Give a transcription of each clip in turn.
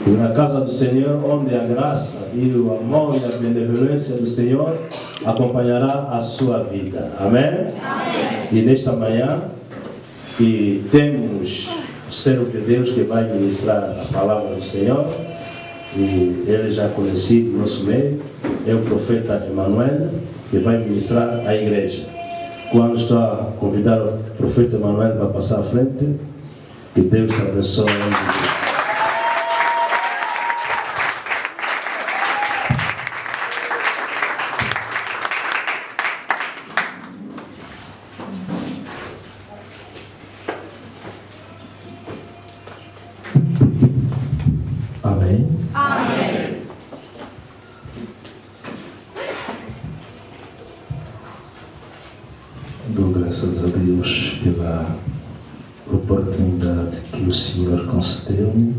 E na casa do Senhor, onde a graça e o amor e a benevolência do Senhor acompanhará a sua vida. Amém? Amém. E nesta manhã, que temos o servo de Deus que vai ministrar a palavra do Senhor, e ele já conhecido no nosso meio, é o profeta Emanuel, que vai ministrar a igreja. Quando estou a convidar o profeta Emanuel para passar à frente, que Deus te abençoe. Amém. Amém. Dou graças a Deus pela oportunidade que o Senhor concedeu-me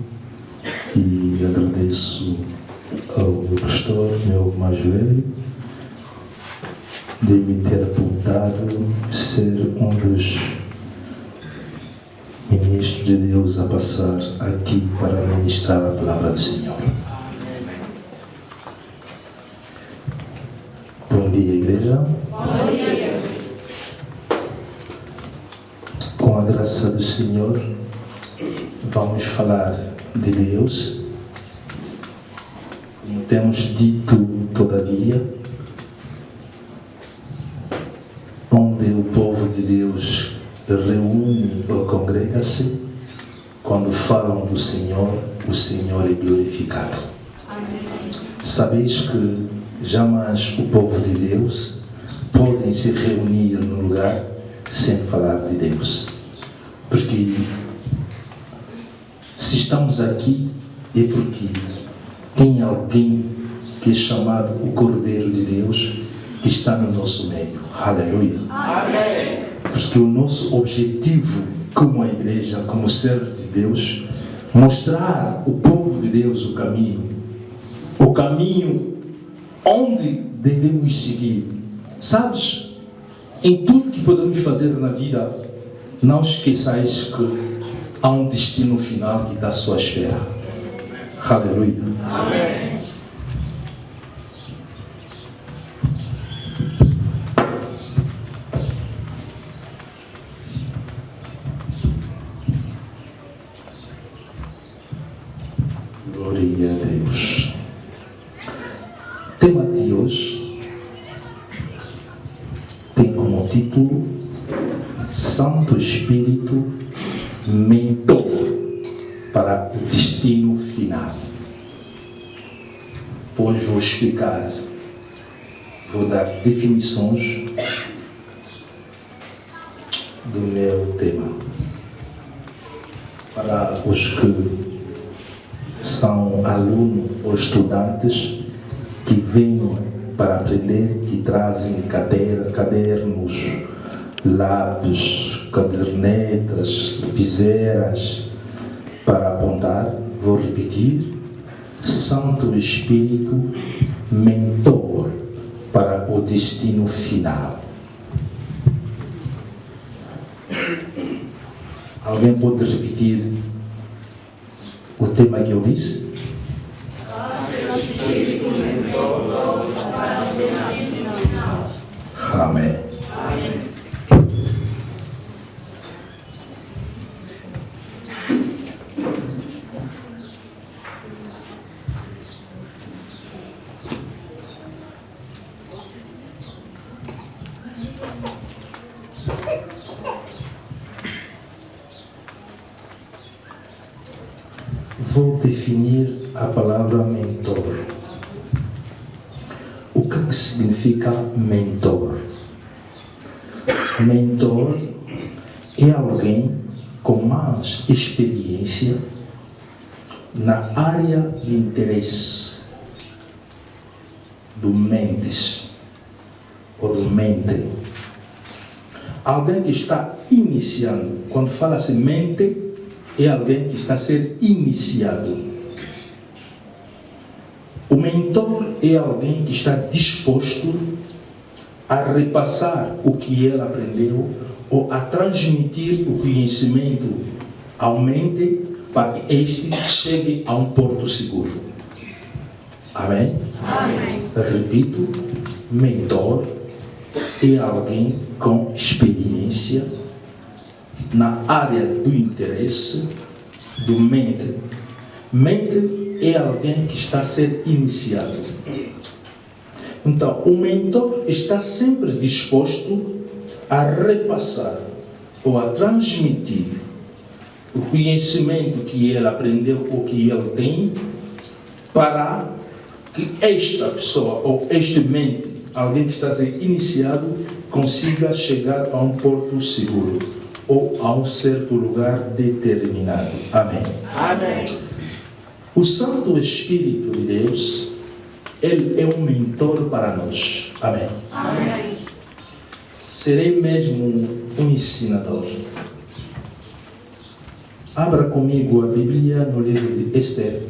e agradeço ao meu pastor, meu mais velho, de me ter apontado ser um dos ministros de Deus a passar aqui para ministrar a palavra do Senhor. Bom dia, igreja. Bom dia. Com a graça do Senhor, vamos falar de Deus. Como temos dito, todavia, onde o povo de Deus reúne ou congrega-se, quando falam do Senhor, o Senhor é glorificado. Amém. Sabeis que jamais o povo de Deus podem se reunir no lugar sem falar de Deus. Porque se estamos aqui é porque tem alguém que é chamado o Cordeiro de Deus que está no nosso meio. Aleluia. Amém. Porque o nosso objetivo como a igreja, como servo de Deus, mostrar o povo de Deus o caminho onde devemos seguir. Sabes, em tudo que podemos fazer na vida, não esqueçais que há um destino final que está à sua espera. Aleluia. Amém. Glória a Deus. O tema de hoje tem como título Santo Espírito Mentor para o destino final. Hoje vou explicar, vou dar definições do meu tema. Para os que são alunos ou estudantes que vêm para aprender, que trazem cadernos, lápis, cadernetas, lapiseiras para apontar, vou repetir: Santo Espírito Mentor para o destino final. Alguém pode repetir o tema que eu disse? Santo Espírito Mentor para o destino final. Amém. Amém. Vou definir a palavra mentor. O que significa mentor? Mentor é alguém com mais experiência na área de interesse do mentes ou do mente. Alguém que está iniciando. Quando fala-se mente, é alguém que está a ser iniciado. O mentor é alguém que está disposto a repassar o que ele aprendeu ou a transmitir o conhecimento ao mente para que este chegue a um porto seguro. Amém? Amém. Repito, mentor é alguém com experiência na área do interesse do mente. Mente é alguém que está a ser iniciado. Então, o mentor está sempre disposto a repassar ou a transmitir o conhecimento que ele aprendeu ou que ele tem para que esta pessoa ou este mente, alguém que está a ser iniciado, consiga chegar a um porto seguro ou a um certo lugar determinado. Amém. Amém. O Santo Espírito de Deus, ele é um mentor para nós. Amém. Amém. Serei mesmo um ensinador. Abra comigo a Bíblia no livro de Esther.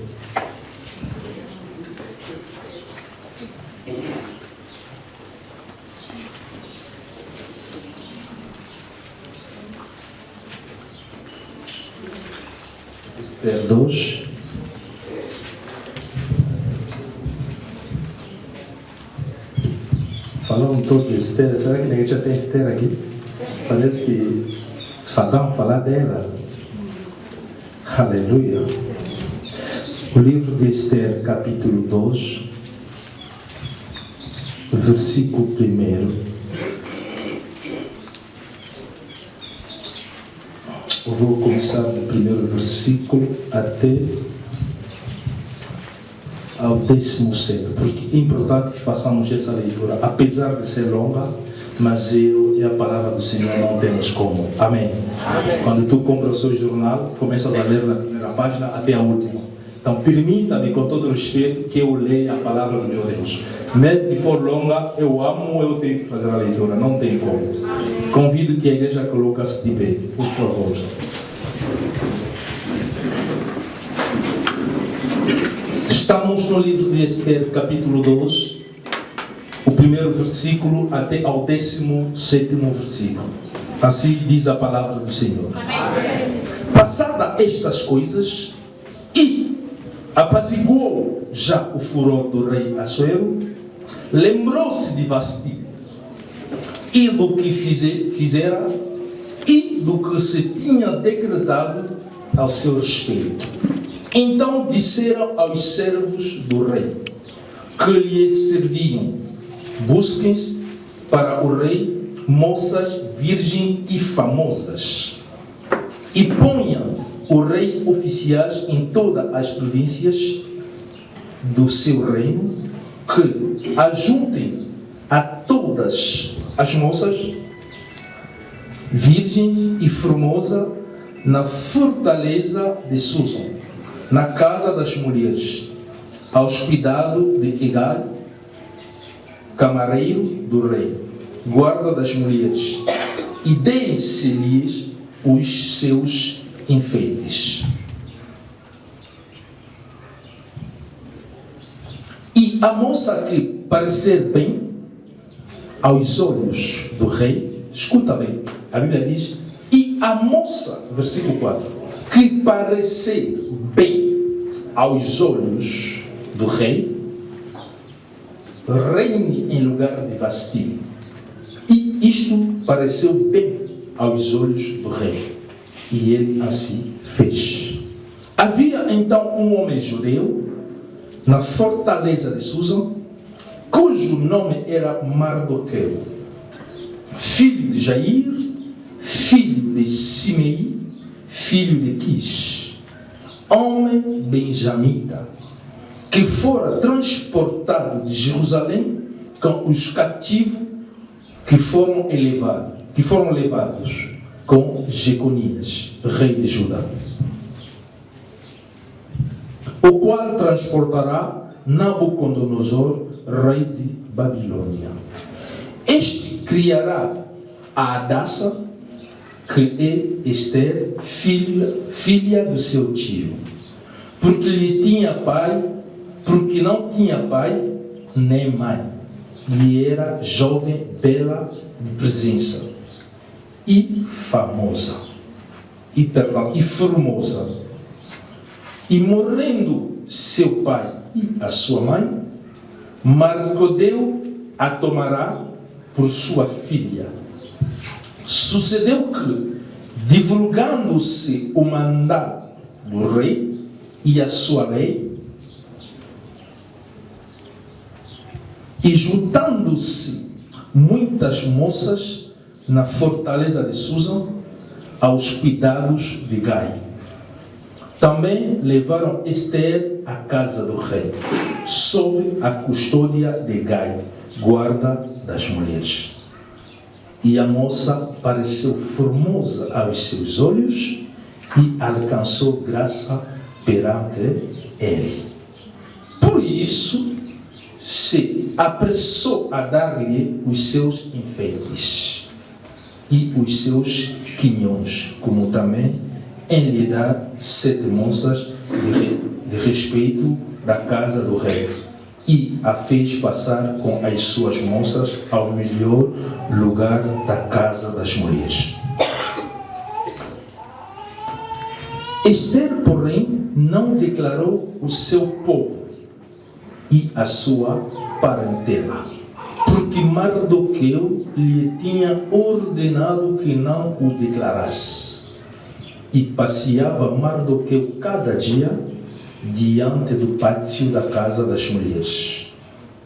Esther 2. Falaram todos de Esther. Será que ninguém já tem Esther aqui? Parece que só vamos falar dela. Aleluia. O livro de Esther, capítulo 2, versículo 1. Eu vou começar do primeiro versículo até ao 17, porque é importante que façamos essa leitura, apesar de ser longa, mas eu e a palavra do Senhor não temos como. Amém. Amém. Quando tu compra o seu jornal, começas a ler na primeira página até a última. Então, permita-me, com todo respeito, que eu leia a palavra do meu Deus. Mesmo que for longa, eu amo, eu tenho que fazer a leitura, não tem como. Amém. Convido que a igreja coloque-se de pé, por favor. Estamos no livro de Esther, capítulo 2, o primeiro versículo até ao 17º versículo. Assim diz a palavra do Senhor. Amém. Passada estas coisas, e apaziguou já o furor do rei Assuero, lembrou-se de Vasti e do que fizera e do que se tinha decretado ao seu respeito. Então disseram aos servos do rei que lhe serviam: busquem para o rei moças virgens e famosas, e ponham o rei oficiais em todas as províncias do seu reino, que ajuntem a todas as moças virgens e formosas na fortaleza de Susan, na casa das mulheres, aos cuidados de Egal, camareiro do rei, guarda das mulheres, e deem-se-lhes os seus enfeites. E a moça que parecer bem aos olhos do rei, escuta bem, a Bíblia diz, e a moça, versículo 4, que parecer bem aos olhos do rei, reine em lugar de Vasti. E isto pareceu bem aos olhos do rei, e ele assim fez. Havia então um homem judeu na fortaleza de Susan, cujo nome era Mardoqueu, filho de Jair, filho de Simei, filho de Quish, homem benjamita, que fora transportado de Jerusalém com os cativos que foram levados com Jeconias, rei de Judá, o qual transportará Nabucodonosor, rei de Babilônia. Este criará a Adassa, que é Esther, filha do seu tio, porque não tinha pai nem mãe, e era jovem, bela de presença, e famosa, e formosa. E morrendo seu pai e a sua mãe, Mardoqueu a tomará por sua filha. Sucedeu que, divulgando-se o mandato do rei e a sua lei, e juntando-se muitas moças na fortaleza de Susa aos cuidados de Gai, também levaram Esther à casa do rei, sob a custódia de Gai, guarda das mulheres. E a moça pareceu formosa aos seus olhos e alcançou graça perante ele. Por isso, se apressou a dar-lhe os seus enfeites e os seus quinhões, como também em lhe dar 7 moças de respeito da casa do rei, e a fez passar com as suas moças ao melhor lugar da casa das mulheres. Esther, porém, não declarou o seu povo e a sua parentela, porque Mardoqueu lhe tinha ordenado que não o declarasse. E passeava Mardoqueu cada dia diante do pátio da casa das mulheres,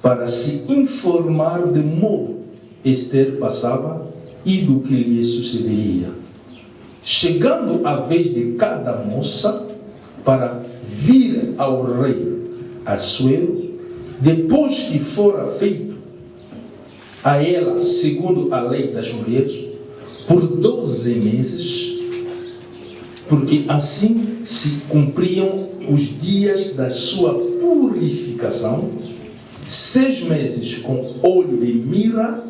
para se informar de modo Esther passava e do que lhe sucederia. Chegando a vez de cada moça para vir ao rei Assuero, depois que fora feito a ela, segundo a lei das mulheres, por 12 meses, porque assim se cumpriam os dias da sua purificação, 6 meses com óleo de mirra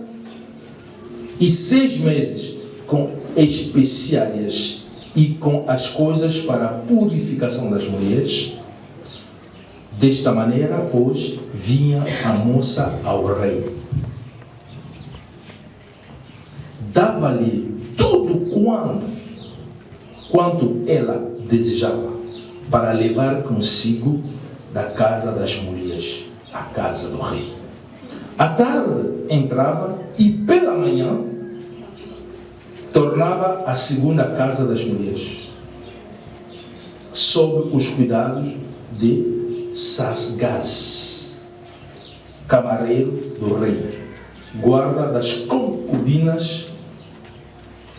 e 6 meses com especiarias e com as coisas para a purificação das mulheres. Desta maneira, pois, vinha a moça ao rei. Dava-lhe tudo quanto ela desejava, para levar consigo da casa das mulheres à casa do rei. À tarde entrava e pela manhã tornava à segunda casa das mulheres, sob os cuidados de Sasgás, camareiro do rei, guarda das concubinas.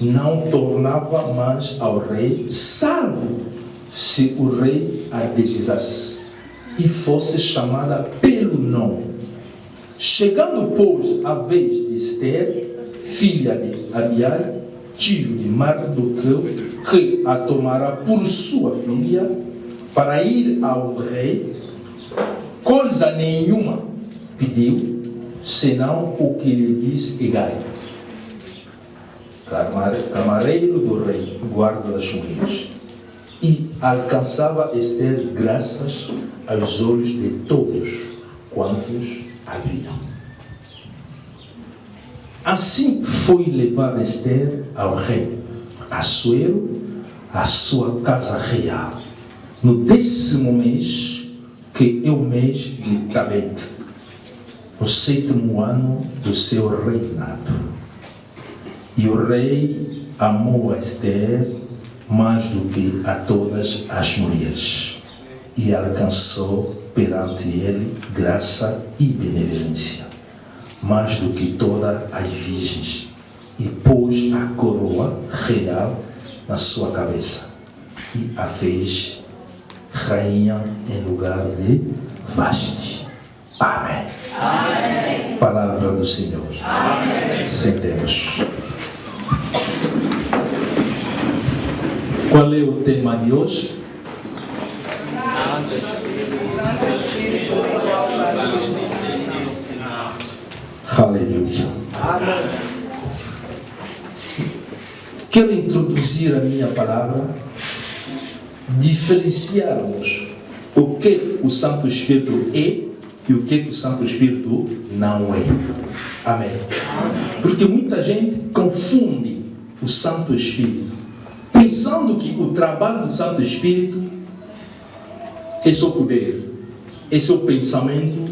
Não tornava mais ao rei, salvo se o rei a desejasse e fosse chamada pelo nome. Chegando, pois, a vez de Esther, filha de Abiai, tio de Mardoqueu, que a tomará por sua filha, para ir ao rei, coisa nenhuma pediu, senão o que lhe disse Hegai, camareiro do rei, guarda das mulheres. E alcançava Esther graças aos olhos de todos quantos a viam. Assim foi levada Esther ao rei Assuero, à sua casa real, no 10º mês, que é o mês de Tabet, no 7º ano do seu reinado. E o rei amou a Esther mais do que a todas as mulheres, e alcançou perante ele graça e benevolência, mais do que todas as virgens, e pôs a coroa real na sua cabeça, e a fez rainha em lugar de Vasti. Amém. Amém. Palavra do Senhor. Amém. Sentemos. Qual é o tema de hoje? Aleluia. Quero introduzir a minha palavra, diferenciarmos o que o Santo Espírito é e o que o Santo Espírito não é. Amém. Porque muita gente confunde o Santo Espírito, pensando que o trabalho do Santo Espírito esse é o poder, esse é o pensamento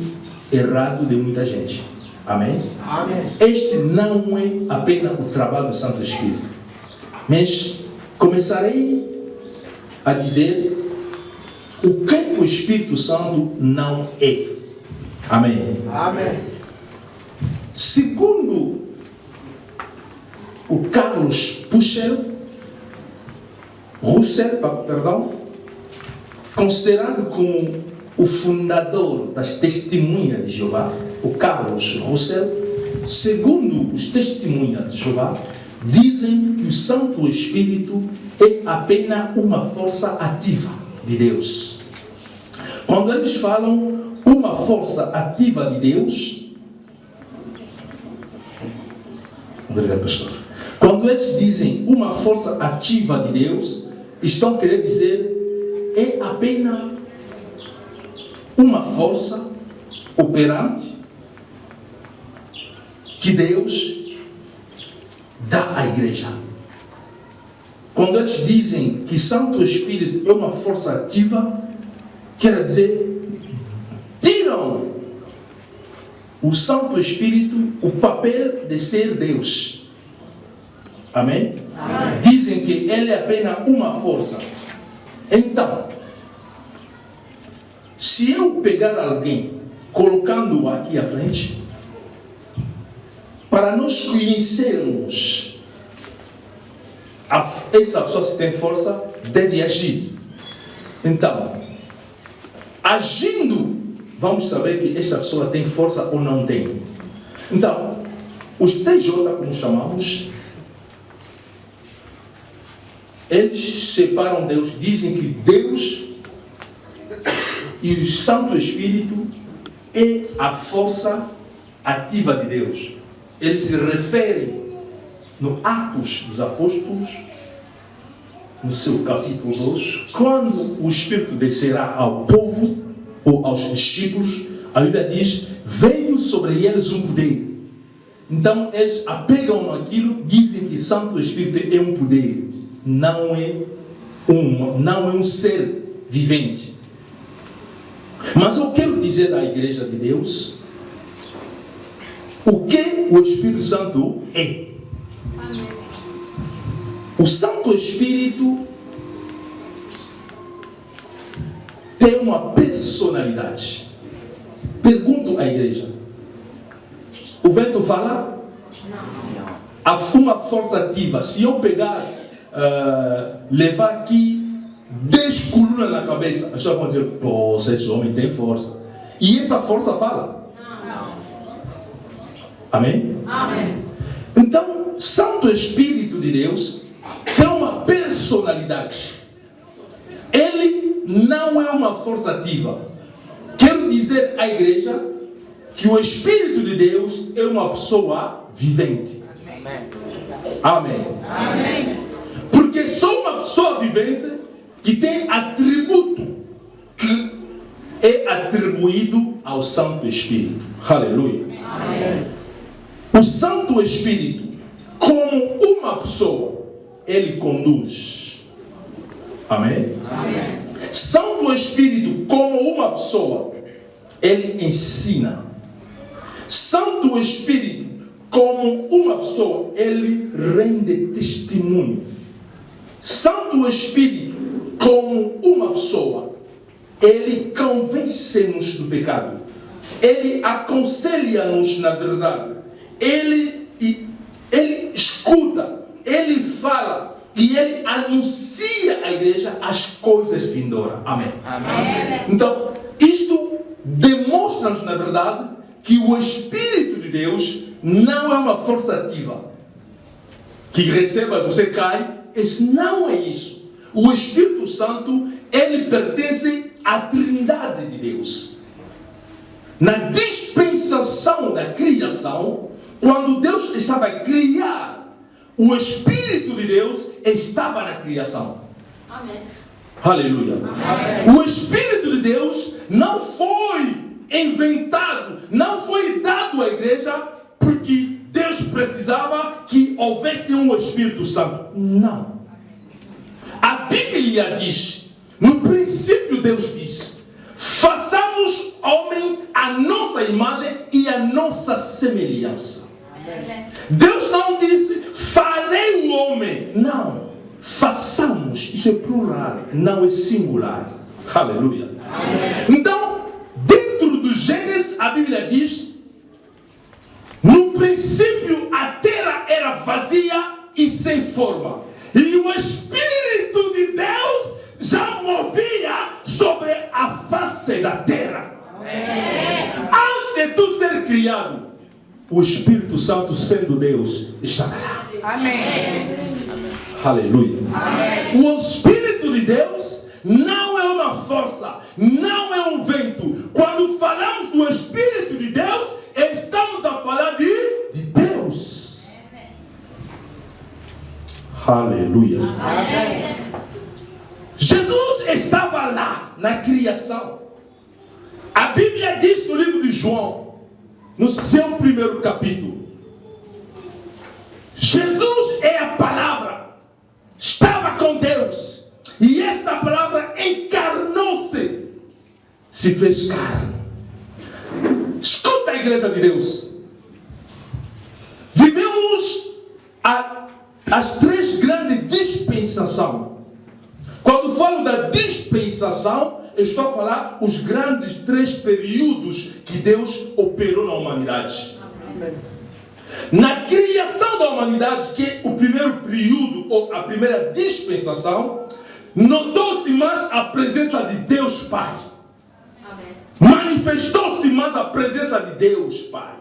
errado de muita gente. Amém? Amém. Este não é apenas o trabalho do Santo Espírito, mas começarei a dizer o que o Espírito Santo não é. Amém? Amém. Segundo o Carlos Russell, considerado como o fundador das Testemunhas de Jeová, o Carlos Russell, segundo os Testemunhas de Jeová, dizem que o Santo Espírito é apenas uma força ativa de Deus. Quando eles falam uma força ativa de Deus, obrigado, pastor. Quando eles dizem uma força ativa de Deus, estão querendo dizer é apenas uma força operante que Deus dá à igreja. Quando eles dizem que Santo Espírito é uma força ativa, quer dizer, tiram o Santo Espírito o papel de ser Deus. Amém? Amém? Dizem que ele é apenas uma força. Então, se eu pegar alguém, colocando-o aqui à frente, para nós conhecermos essa pessoa, se tem força, deve agir. Então, agindo, vamos saber que esta pessoa tem força ou não tem. Então, os TJ, como chamamos, eles separam Deus, dizem que Deus e o Santo Espírito é a força ativa de Deus. Eles se referem no Atos dos Apóstolos, no seu capítulo 2, quando o Espírito descerá ao povo ou aos discípulos, a Bíblia diz, veio sobre eles um poder. Então eles apegam naquilo, dizem que Santo Espírito é um poder, não é um ser vivente. Mas eu quero dizer à Igreja de Deus o que o Espírito Santo é. O Santo Espírito tem uma personalidade. Pergunto à igreja: o vento fala? Não. Há uma força ativa. Se eu pegar, levar aqui 10 colunas na cabeça, as pessoas vão dizer, pô, esse homem tem força. E essa força fala? Não. Amém? Amém. Então, Santo Espírito de Deus tem uma personalidade. Ele não é uma força ativa. Quero dizer à igreja que o Espírito de Deus é uma pessoa vivente. Amém. Amém. Porque só uma pessoa vivente que tem atributo que é atribuído ao Santo Espírito. Aleluia. Amém. O Santo Espírito, como uma pessoa, ele conduz. Amém? Amém. Santo Espírito, como uma pessoa, ele ensina. Santo Espírito, como uma pessoa, ele rende testemunho. Santo Espírito, como uma pessoa, ele convence-nos do pecado. Ele aconselha-nos na verdade. Ele escuta, ele fala e ele anuncia à igreja as coisas vindouras. Amém. Amém. Então, isto demonstra-nos na verdade que o Espírito de Deus não é uma força ativa que receba e você cai. Esse não é isso. O Espírito Santo, ele pertence à Trindade de Deus. Na dispensação da criação, quando Deus estava a criar, o Espírito de Deus estava na criação. Amém. Aleluia. Amém. O Espírito de Deus não foi inventado, não foi dado à igreja porque Deus precisava que houvesse um Espírito Santo. Não. A Bíblia diz, no princípio Deus diz, façamos homem à nossa imagem e à nossa semelhança. Deus não disse, farei o homem. Não, façamos. Isso é plural, não é singular. Aleluia. Então, dentro do Gênesis, a Bíblia diz, no princípio a terra era vazia e sem forma, e o Espírito de Deus já movia sobre a face da terra. Antes de tu ser criado, o Espírito Santo, sendo Deus, estava lá. Amém. Aleluia. Amém. O Espírito de Deus não é uma força, não é um vento. Quando falamos do Espírito de Deus, estamos a falar de Deus. Aleluia. Amém. Jesus estava lá na criação. A Bíblia diz no livro de João, no seu primeiro capítulo, Jesus é a palavra, estava com Deus, e esta palavra encarnou-se, se fez carne. Escuta a igreja de Deus. Vivemos as três grandes dispensações. Quando falo da dispensação, eu estou a falar os grandes três períodos que Deus operou na humanidade. Amém. Na criação da humanidade, que é o primeiro período, ou a primeira dispensação, notou-se mais a presença de Deus Pai. Amém. Manifestou-se mais a presença de Deus Pai.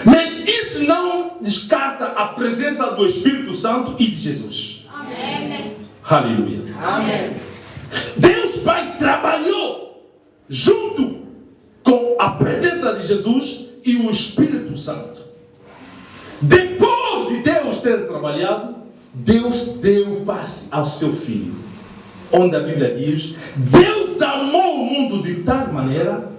Mas isso não descarta a presença do Espírito Santo e de Jesus. Amém. Aleluia. Amém. Deus Pai trabalhou junto com a presença de Jesus e o Espírito Santo. Depois de Deus ter trabalhado, Deus deu paz ao seu Filho. Onde a Bíblia diz, Deus amou o mundo de tal maneira,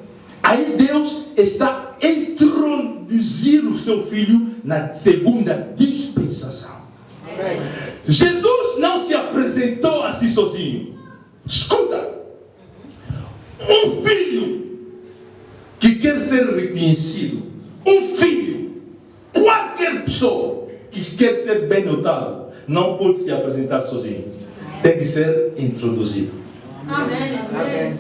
aí Deus está a introduzir o seu Filho na segunda dispensação. Amém. Jesus não se apresentou assim sozinho. Escuta, um filho que quer ser reconhecido, um filho, qualquer pessoa que quer ser bem notado, não pode se apresentar sozinho. Tem que ser introduzido. Amém. Amém.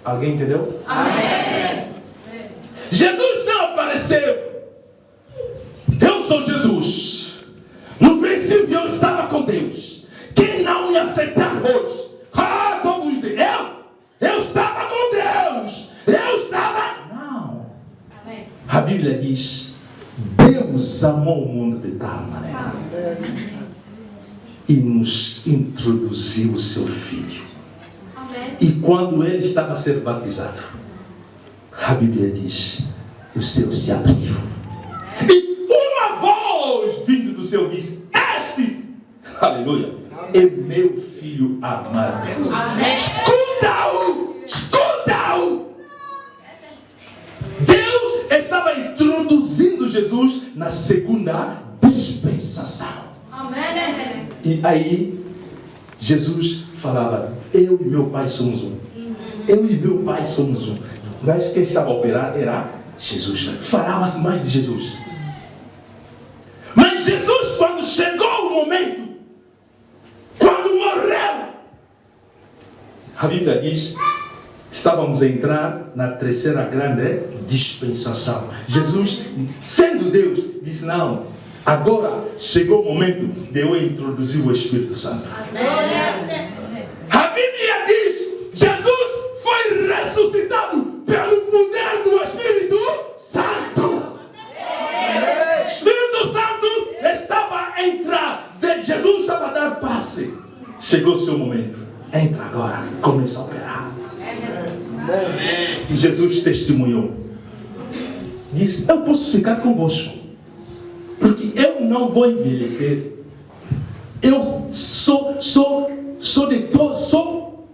Alguém entendeu? Amém. Jesus não apareceu. Eu sou Jesus. No princípio eu estava com Deus. Quem não me aceitar hoje, todos dizem, eu estava com Deus. Eu estava. Não. Amém. A Bíblia diz, Deus amou o mundo de tal maneira e nos introduziu o seu Filho. Amém. E quando ele estava a ser batizado, a Bíblia diz, o céu se abriu. E uma voz vindo do céu disse, este, aleluia, é meu Filho amado. Amém. Escuta-o! Escuta-o! Deus estava introduzindo Jesus na segunda dispensação. Amém. E aí, Jesus falava, eu e meu Pai somos um. Eu e meu Pai somos um. Mas quem estava a operar era Jesus. Falava-se mais de Jesus. Mas Jesus, quando chegou o momento, quando morreu, a Bíblia diz, estávamos a entrar na terceira grande dispensação. Jesus, sendo Deus, disse, não, agora chegou o momento de eu introduzir o Espírito Santo. A Bíblia diz, Jesus foi ressuscitado pelo poder do Espírito Santo. O Espírito Santo estava a entrar, Jesus estava a dar passe. Chegou o seu momento. Entra agora, começa a operar. E Jesus testemunhou. Disse, eu posso ficar convosco, porque eu não vou envelhecer. Eu sou de todos, sou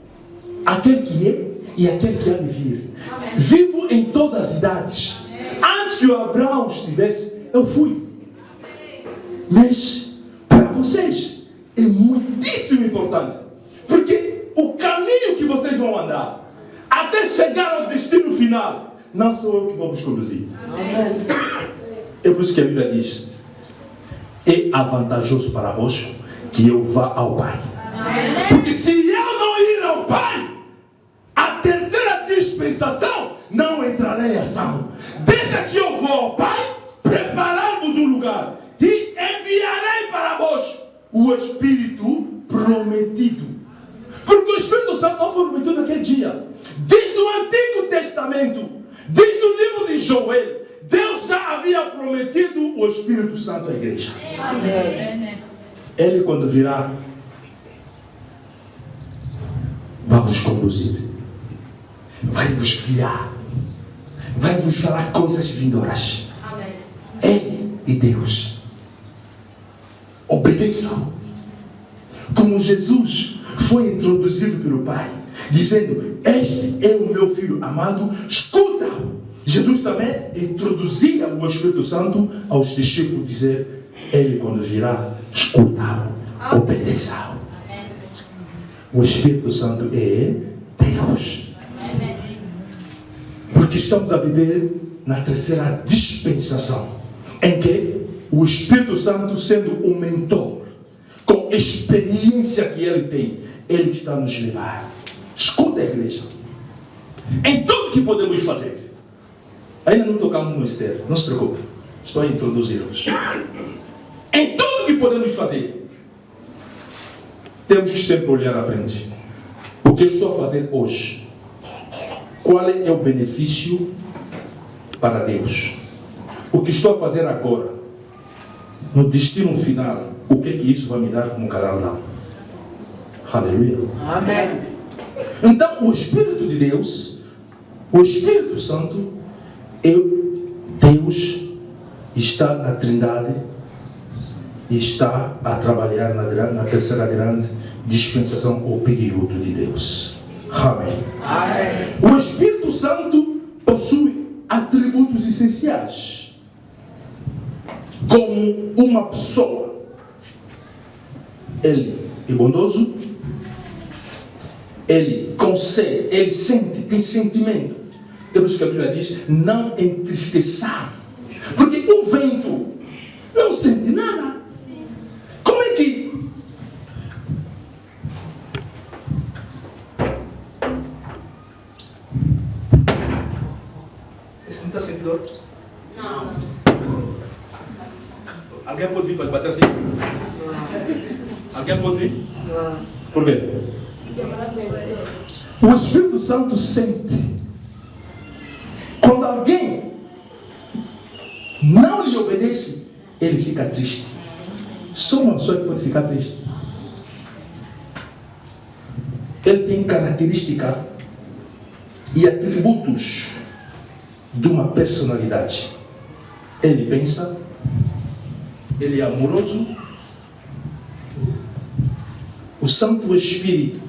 aquele que é e aquele que há de vir. Amém. Vivo em todas as idades. Antes que o Abraão estivesse, eu fui. Mas para vocês é muitíssimo importante, porque o caminho que vocês vocês vão andar, até chegar ao destino final, não sou eu que vou vos conduzir. Amém. É por isso que a Bíblia diz: é avantajoso para vós que eu vá ao Pai. Porque se eu não ir ao Pai, a terceira dispensação não entrará em ação. Deixa que eu vou ao Pai, preparar-vos um lugar, e enviarei para vós o Espírito prometido. Porque o Espírito Santo não foi prometido naquele dia. Desde o Antigo Testamento, desde o livro de Joel, Deus já havia prometido o Espírito Santo à igreja. Amém. Ele, quando virá, vai vos conduzir, vai vos guiar, vai vos falar coisas vindouras. Amém. Ele e Deus. Obedeçam. Como Jesus foi introduzido pelo Pai, dizendo: este é o meu filho amado, escuta-o. Jesus também introduzia o Espírito Santo aos discípulos, dizer: ele, quando virá, escuta-o, obedeça-o. O Espírito Santo é Deus. Porque estamos a viver na terceira dispensação, em que o Espírito Santo, sendo um mentor, com a experiência que ele tem, ele está a nos levar. Escuta, a igreja, em tudo que podemos fazer. Ainda não tocamos no mistério, não se preocupe, estou a introduzir-vos. Em tudo que podemos fazer, temos que sempre olhar à frente. O que estou a fazer hoje? Qual é o benefício para Deus? O que estou a fazer agora, no destino final, o que é que isso vai me dar como galardão? Aleluia. Amém. Então, o Espírito de Deus, o Espírito Santo, Deus está na Trindade e está a trabalhar na terceira grande dispensação, ou período de Deus. Amém. Amém. O Espírito Santo possui atributos essenciais, como uma pessoa. Ele é bondoso, ele consegue, ele sente, tem sentimento. É por isso que a Bíblia diz: não entristeçai. Porque o vento não sente nada. Como é que esse não está sentindo dor? Não. Alguém pode vir para bater assim? Alguém pode vir? Por quê? O Espírito Santo sente. Quando alguém não lhe obedece, ele fica triste. Só uma pessoa que pode ficar triste. Ele tem característica e atributos de uma personalidade. Ele pensa, ele é amoroso. O Santo Espírito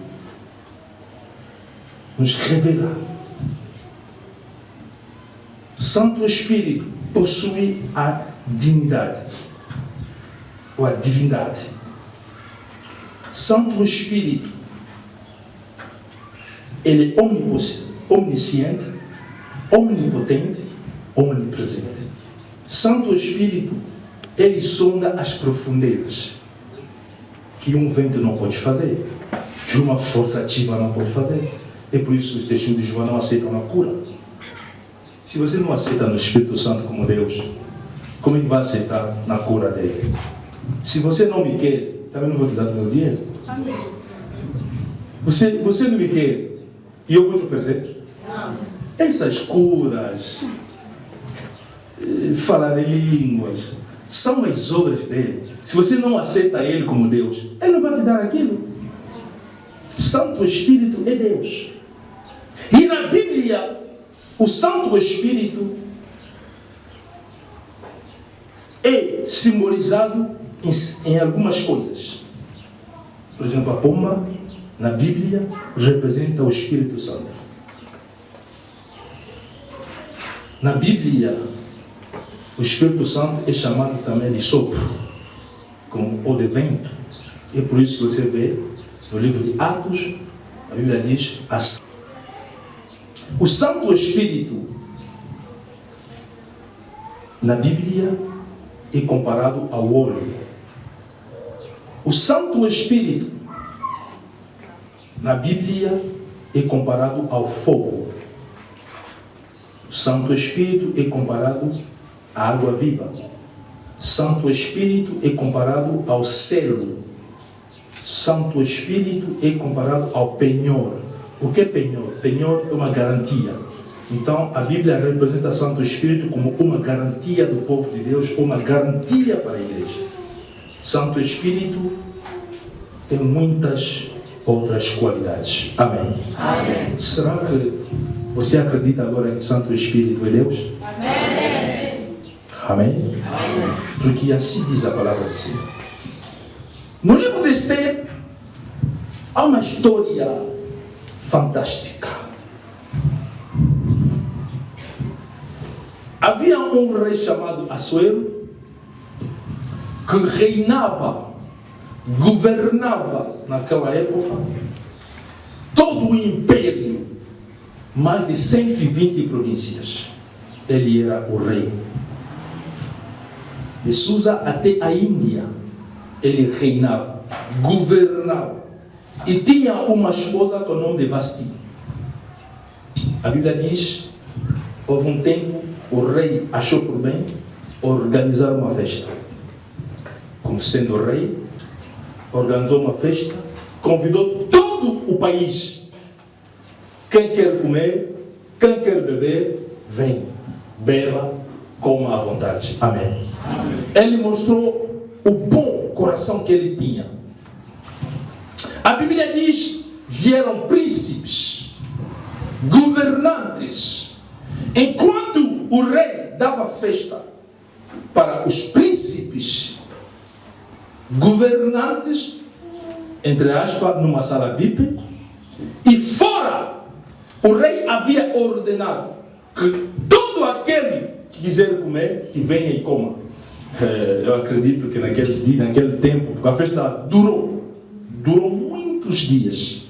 nos revela. Santo Espírito possui a dignidade ou a divindade. Santo Espírito, ele é onisciente, omnipotente, omnipresente. Santo Espírito, ele sonda as profundezas que um vento não pode fazer, que uma força ativa não pode fazer. É por isso que os testemunhos de João não aceitam a cura. Se você não aceita no Espírito Santo como Deus, como é que vai aceitar na cura dele? Se você não me quer, também não vou te dar o meu dinheiro. Você não me quer e eu vou te oferecer? Essas curas, falar em línguas, são as obras dele. Se você não aceita ele como Deus, ele não vai te dar aquilo. Santo Espírito é Deus. E na Bíblia, o Santo Espírito é simbolizado em algumas coisas. Por exemplo, a pomba, na Bíblia, representa o Espírito Santo. Na Bíblia, o Espírito Santo é chamado também de sopro, como o de vento. E por isso você vê no livro de Atos, A Bíblia diz assim. O Santo Espírito, na Bíblia, é comparado ao óleo. O Santo Espírito, na Bíblia, é comparado ao fogo. O Santo Espírito é comparado à água viva. Santo Espírito é comparado ao selo. Santo Espírito é comparado ao penhor. O que é penhor? Penhor é uma garantia. Então, a Bíblia representa Santo Espírito como uma garantia do povo de Deus, uma garantia para a igreja. Santo Espírito tem muitas outras qualidades. Amém. Amém. Será que você acredita agora que Santo Espírito é Deus? Amém. Amém? Porque assim diz a palavra do Senhor. No livro de Esther, há uma história fantástica. Havia um rei chamado Assuero que reinava, governava naquela época todo o império, mais de 120 províncias. Ele era o rei. De Susa até a Índia, ele reinava, governava. E tinha uma esposa com o nome de Vasti. A Bíblia diz, houve um tempo, o rei achou por bem organizar uma festa. Como sendo rei, organizou uma festa, convidou todo o país. Quem quer comer, quem quer beber, vem, beba, coma à vontade. Amém. Amém. Ele mostrou o bom coração que ele tinha. A Bíblia diz, vieram príncipes, governantes. Enquanto o rei dava festa para os príncipes, governantes, entre aspas, numa sala VIP, e fora, o rei havia ordenado que todo aquele que quiser comer, que venha e coma. Eu acredito que naqueles dias, naquele tempo, porque a festa durou muitos dias.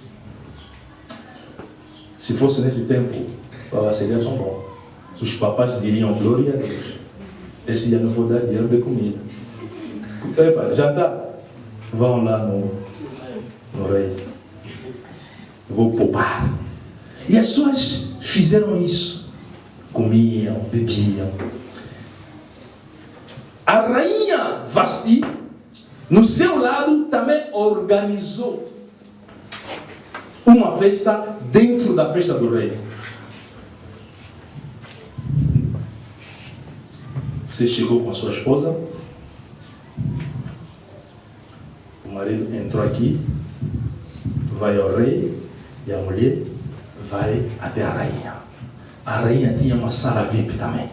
Se fosse nesse tempo, seria tão bom. Os papais diriam glória a Deus. Esse dia não vou dar dinheiro de comida. Epa, jantar. Vão lá no rei. Vou poupar. E as pessoas fizeram isso. Comiam, bebiam. A rainha Vasti, no seu lado, também organizou uma festa dentro da festa do rei. Você chegou com a sua esposa, o marido entrou aqui, vai ao rei, e a mulher vai até a rainha. A rainha tinha uma sala VIP também.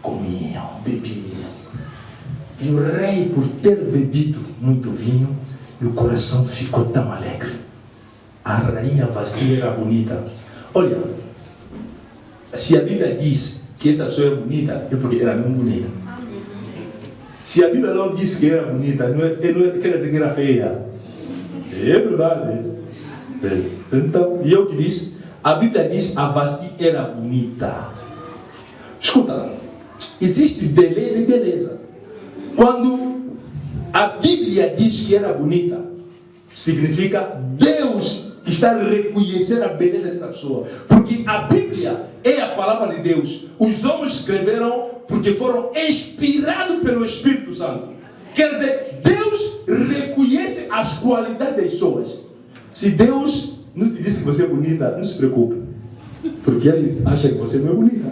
Comiam, bebiam. E o rei, por ter bebido muito vinho, e o coração ficou tão alegre. A rainha Vasti era bonita. Olha, se a Bíblia diz que essa pessoa é bonita, é porque era muito bonita. Se a Bíblia não diz que era bonita, não quer dizer que era feia. É verdade. Então, e eu que disse, a Bíblia diz que a Vasti era bonita. Escuta, existe beleza e beleza. Quando a Bíblia diz que era bonita, significa Deus está a reconhecer a beleza dessa pessoa. Porque a Bíblia é a palavra de Deus. Os homens escreveram porque foram inspirados pelo Espírito Santo. Quer dizer, Deus reconhece as qualidades das pessoas. Se Deus não te disse que você é bonita, não se preocupe. Porque eles acham que você não é bonita.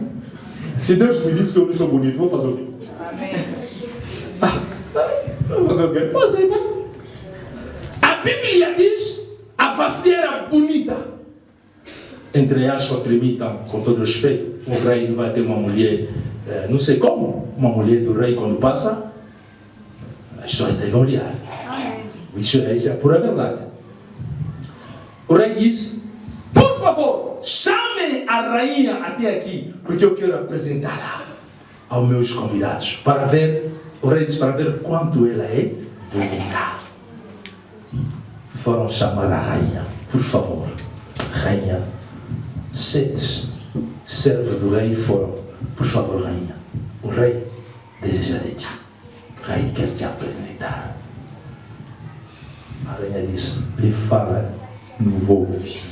Se Deus me disse que eu não sou bonito, vou fazer o quê? Amém. Vou fazer o quê? Fazer, né? A Bíblia diz a Vasti era bonita. Entre aspas, permitam, com todo respeito, o rei vai ter uma mulher, não sei como, uma mulher do rei quando passa, as pessoas devem olhar. Isso é a pura verdade. O rei disse, por favor, chame a rainha até aqui, porque eu quero apresentá-la aos meus convidados, para ver, o rei disse, para ver quanto ela é bonita. Foram chamar a rainha, por favor. rainha, 7 servos do rei foram, por favor, rainha, o rei deseja de ti, o rei quer te apresentar. A rainha disse, lhe fala, não vou ouvir.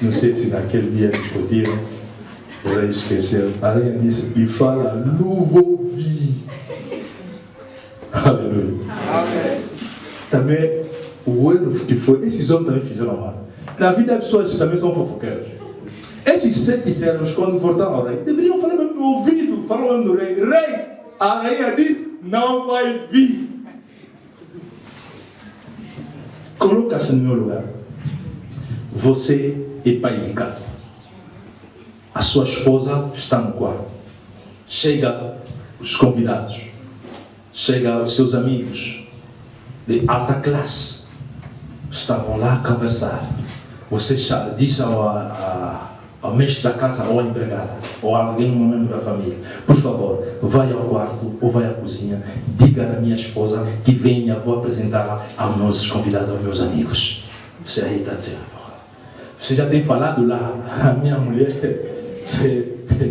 Não sei se naquele dia discutiram, o rei esqueceu. A rainha disse, lhe fala, não vou ouvir. Aleluia. Amém. Também o erro que foi, esses homens também fizeram mal. Na vida as pessoas também são fofoqueiros. Esses 7 servos, quando voltaram ao rei, deveriam falar mesmo no ouvido, falam mesmo no rei. Rei, a rainha diz, não vai vir. Coloca-se no meu lugar. Você é pai de casa. A sua esposa está no quarto. Chega os convidados. Chega os seus amigos de alta classe. Estavam lá a conversar. Você diz ao mestre da casa ou à empregada ou a alguém, um membro da família, por favor, vai ao quarto ou vai à cozinha, diga à minha esposa que venha, vou apresentá-la aos nossos convidados, aos meus amigos. Você aí está dizendo, você já tem falado lá, a minha mulher,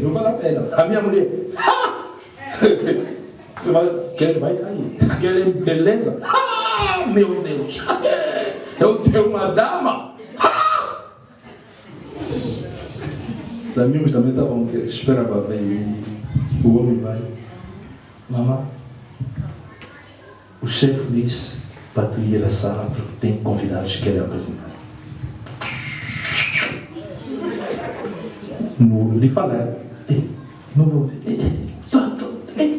não vale a pena, a minha mulher, você vai cair, aquela beleza, meu Deus, eu tenho uma dama. Os amigos também estavam esperando para ver. O homem vai. Mamãe, o chefe disse para tu ir à sala porque tem convidados que querem apresentar. Lhe falei, não vou.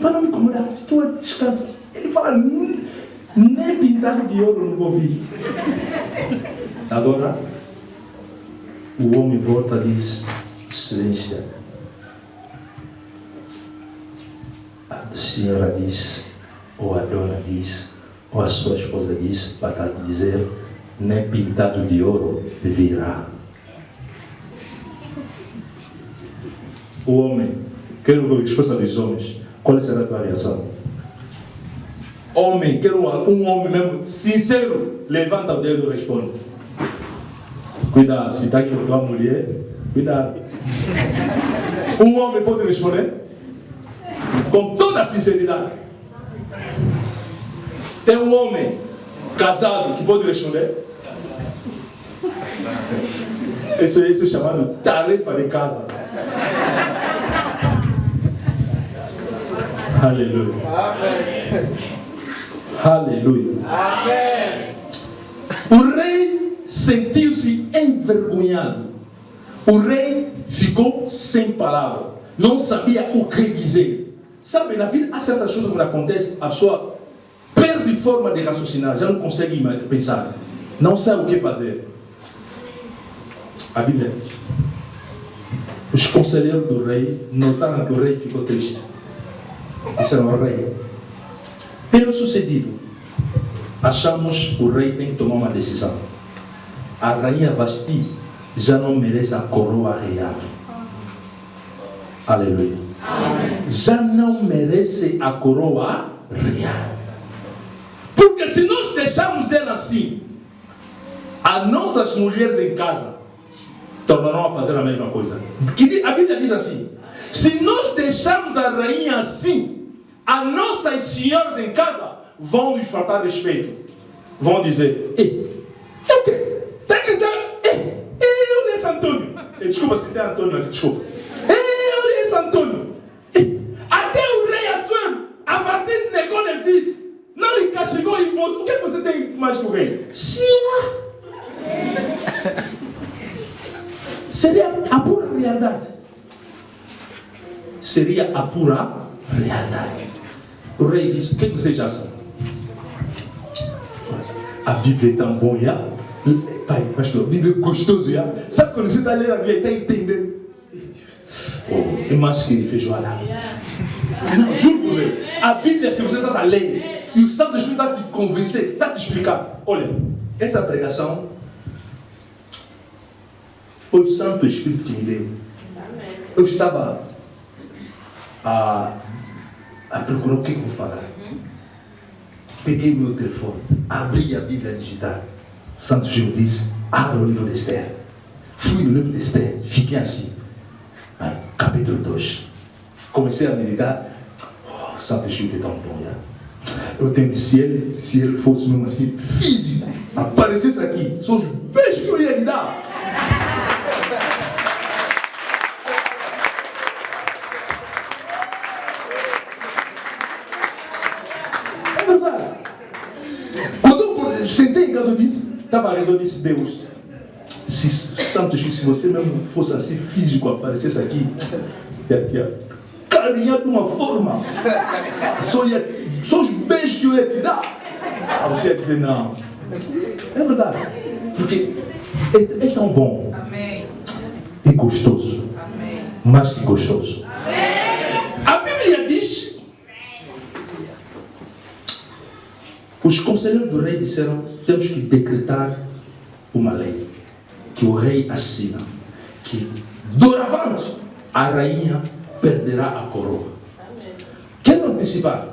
Para não me incomodar, tu descansa. Ele fala, nem pintado de ouro não vou vir. Agora, o homem volta e diz, excelência, a senhora diz, ou a dona diz, ou a sua esposa diz, para dizer, nem pintado de ouro virá. O homem, quero ver a resposta dos homens, qual será a tua reação? Homem, quero um homem mesmo sincero, levanta o dedo e responde. Cuidado, se está aqui com tua mulher, cuidado. Um homem pode responder com toda a sinceridade. Tem um homem casado que pode responder. Isso é chamado tarefa de casa. Aleluia. Amém. Aleluia. Amém. O rei sentiu-se envergonhado. O rei ficou sem palavras. Não sabia o que dizer. Sabe, na vida há certas coisas que acontecem, a pessoa perde forma de raciocinar, já não consegue pensar. Não sabe o que fazer. A Bíblia diz. Os conselheiros do rei notaram que o rei ficou triste. Disseram ao rei, pelo sucedido, achamos que o rei tem que tomar uma decisão. A rainha Vasti já não merece a coroa real. Aleluia. Amém. Já não merece a coroa real. Porque se nós deixarmos ela assim, as nossas mulheres em casa tornarão a fazer a mesma coisa. A Bíblia diz assim, se nós deixarmos a rainha assim, as nossas senhoras em casa vão nos faltar respeito. Vão dizer, é o quê? Tem que dar. Eu disse Antônio. Desculpa se tem Antônio aqui, desculpa. Eu disse Antônio. Até o rei Assuero, a Vasti negou de vir. Não lhe castigou e você. O que você tem mais que o rei? Sim. Seria a pura realidade. Seria a pura realidade. O rei disse, o que vocês acham? A Bíblia é tão boa, já? Pai, pastor, a Bíblia é gostoso, já? Sabe quando você está lendo a Bíblia e está entendendo? É mais que feijoada. Não, juro por Deus. A Bíblia, se você está a ler, e o Santo Espírito está te convencer, está te explicar. Olha, essa pregação foi o Santo Espírito que me deu. Eu estava a procurar o que eu vou falar. peguei o meu telefone, abri a Bíblia digital. Santo Gil disse, abra o livro de Esther. Fui no livro de Esther, fiquei assim. Capítulo 2. Comecei a meditar. Oh, Santo Gil é tão bom, né? Eu tenho que, se ele fosse mesmo assim, físico, aparecesse aqui, são os beijos que eu ia lhe dar. É verdade. Quando eu sentei em casa, eu disse, estava rezando, eu disse, Deus, se Santo Gil, se você mesmo fosse assim, físico, aparecesse aqui, carinha de uma forma, só os beijos que eu ia te dar. Você ia dizer, não. É verdade. Porque é tão bom. Amém. E gostoso. Amém. Mais que gostoso. Amém. A Bíblia diz, os conselheiros do rei disseram, temos que decretar uma lei, que o rei assina, que doravante a rainha perderá a coroa. Quero antecipar.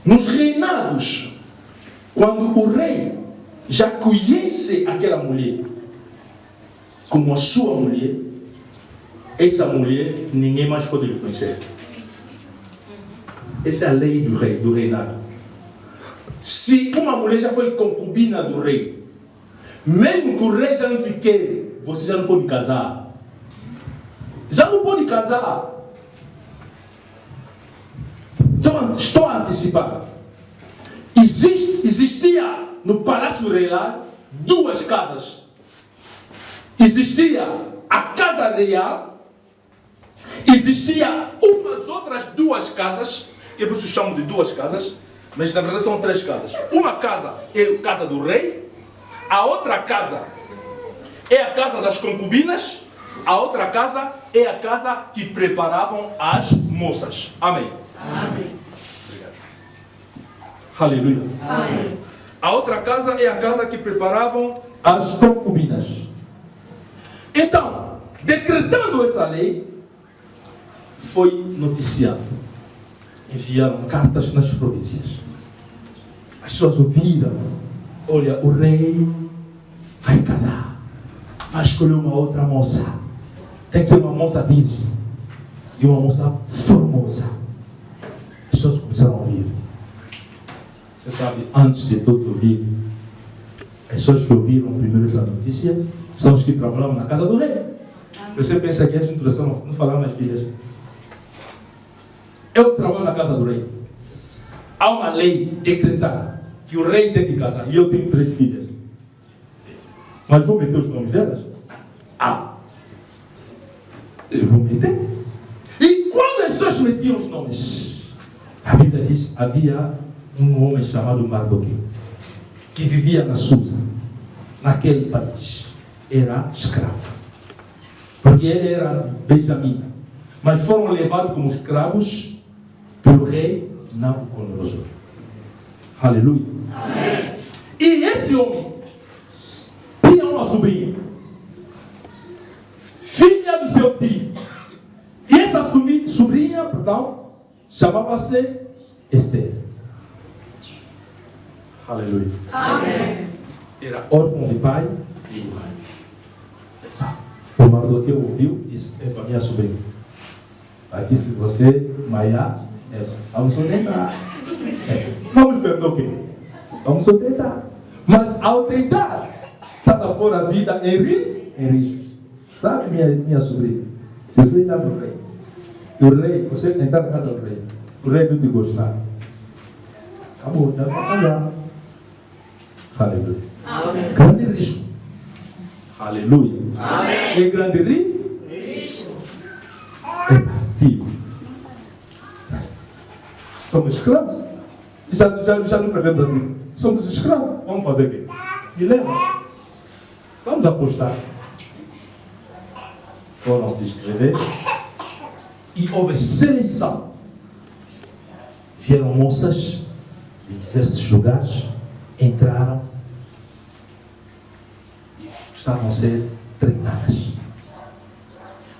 Nos reinados, quando o rei já conhece aquela mulher como a sua mulher, essa mulher ninguém mais pode lhe conhecer. Essa é a lei do rei, do reinado. Se uma mulher já foi concubina do rei, mesmo que o rei já não te quer, você já não pode casar. Já não pode casar. Então, estou a antecipar. Existia no Palácio Real 2 casas. Existia a Casa Real, existia umas outras 2 casas, eu por isso chamo de 2 casas, mas na verdade são 3 casas. Uma casa é a casa do rei, a outra casa é a casa das concubinas, a outra casa é a casa que preparavam as moças. Amém. Amém. Aleluia. Amém. A outra casa é a casa que preparavam as concubinas. Então, decretando essa lei, foi noticiado. Enviaram cartas nas províncias. As pessoas ouviram. Olha, o rei vai casar. Vai escolher uma outra moça. Tem que ser uma moça virgem. E uma moça formosa. As pessoas começaram a ouvir. Você sabe, antes de todos ouvir, as pessoas que ouviram primeiro essa notícia são os que trabalham na casa do rei. Você pensa que essa introdução não falaram nas filhas? Eu trabalho na casa do rei. Há uma lei decretada que o rei tem que casar. E eu tenho 3 filhas. Mas vou meter os nomes delas? Eu vou meter. E quando as pessoas metiam os nomes, a Bíblia diz, havia um homem chamado Mardoqueu, que vivia na Susa, naquele país. Era escravo. Porque ele era benjamita. Mas foram levados como escravos pelo rei Nabucodonosor. Aleluia. Amém. E esse homem tinha uma sobrinha, filha do seu tio. E essa sobrinha, perdão, chamava-se Esther. Aleluia. Amém. Era órfão de pai e de mãe. O Mardoqueu ouviu e disse, é para minha sobrinha. Aqui se você, Maia, vamos tentar. Vamos perder o quê? Vamos tentar. Mas ao tentar, estás a pôr a vida em risco. Sabe, minha sobrinha? Se você está no rei, o rei, você entrar na casa do rei, o rei não te gostar. Acabou, já vai casar. Aleluia. Amém. Grande risco. Aleluia. Amém. E grande risco. É partido. Somos escravos. Já não perdemos a vida. Somos escravos. Vamos fazer o quê? Me leva. Vamos apostar. Foram se inscrever. E houve seleção. Vieram moças de diversos lugares. Entraram. E estavam a ser treinadas.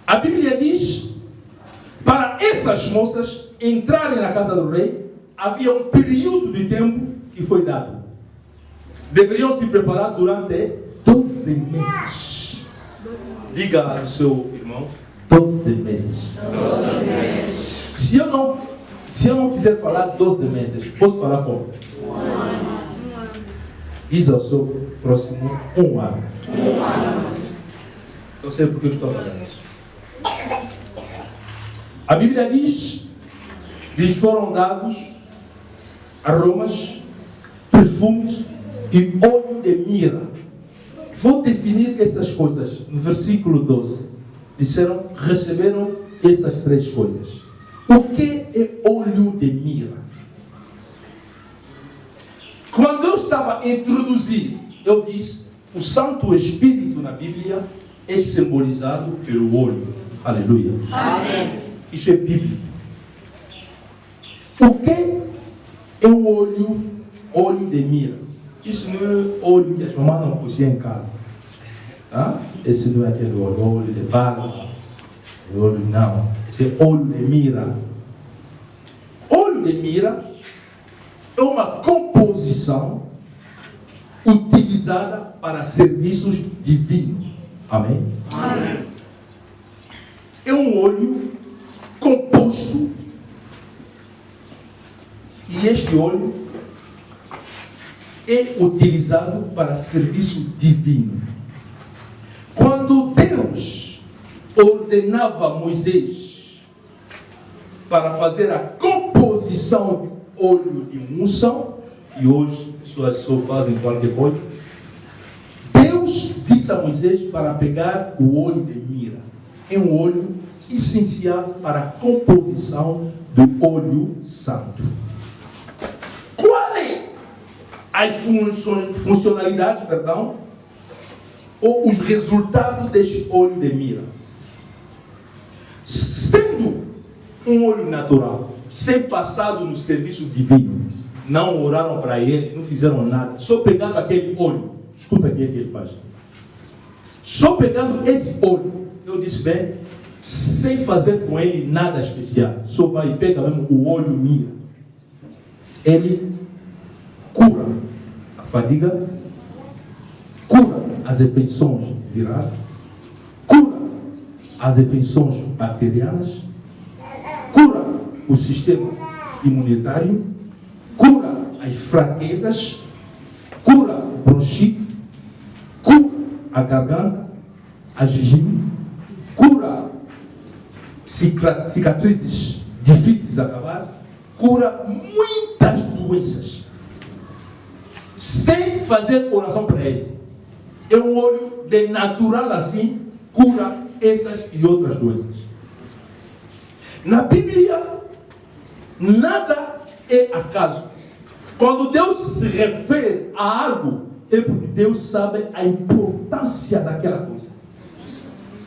A Bíblia diz, para essas moças entrarem na casa do rei, havia um período de tempo que foi dado. Deveriam se preparar durante 12 meses. Diga ao seu irmão, 12 meses. 12 meses. Se eu não quiser falar 12 meses, posso falar como? Diz ao seu próximo 1 ano. Não sei por que eu estou falando isso. A Bíblia diz: lhes foram dados aromas, perfumes e óleo de mirra. Vou definir essas coisas no versículo 12. Disseram, receberam essas 3 coisas. O que é óleo de mirra? Quando eu estava a introduzir, eu disse, o Santo Espírito na Bíblia é simbolizado pelo óleo. Aleluia. Amém. Isso é bíblico. O que é o óleo de mirra? Isso não é óleo que as mamães não cozinham em casa. Tá? Esse não é aquele óleo de barro. Óleo não. Esse é óleo de mirra. Óleo de mirra é uma composição utilizada para serviços divinos. Amém? Amém. É um óleo composto, e este óleo é utilizado para serviço divino. Quando Deus ordenava a Moisés para fazer a composição de óleo de unção, e hoje as pessoas só fazem qualquer coisa, Deus disse a Moisés para pegar o óleo de mirra. É um óleo essencial para a composição do óleo santo. Qual é a funcionalidade, ou os resultados deste óleo de mirra? Sendo um óleo natural, sem passado no serviço divino, não oraram para ele, não fizeram nada, só pegando aquele óleo. Escuta aqui o que ele faz. Só pegando esse óleo, eu disse bem, sem fazer com ele nada especial, só vai e pega mesmo o óleo mirra. Ele cura a fadiga, cura as infecções virais, cura as infecções bacterianas, cura o sistema imunitário, cura as fraquezas, cura o bronquite, cura a garganta, a gengiva, cura cicatrizes difíceis de acabar, cura muitas doenças, sem fazer oração para ele. É um óleo de natural assim, cura essas e outras doenças. Na Bíblia, nada é acaso. Quando Deus se refere a algo, é porque Deus sabe a importância daquela coisa.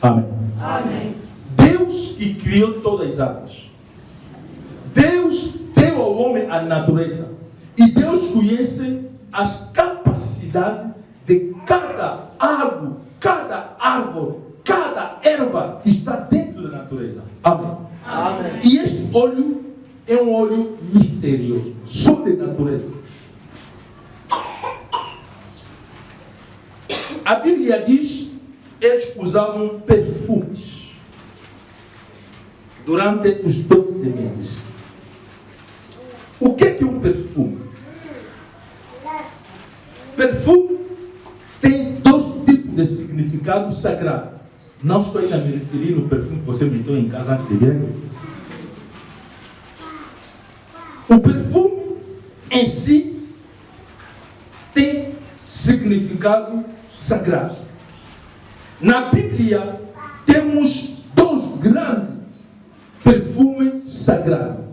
Amém. Amém. Deus que criou todas as águas. Deus deu ao homem a natureza. E Deus conhece as capacidades de cada árvore, cada árvore, cada erva que está dentro da natureza. Amém. Amém. E este óleo é um óleo misterioso, só de natureza. A Bíblia diz que eles usavam perfumes durante os 12 meses. O que é um perfume? Perfume tem 2 tipos de significado sagrado. Não estou ainda a me referir no perfume que você meteu em casa antes de vir. O perfume em si tem significado sagrado. Na Bíblia temos 2 grandes perfumes sagrados,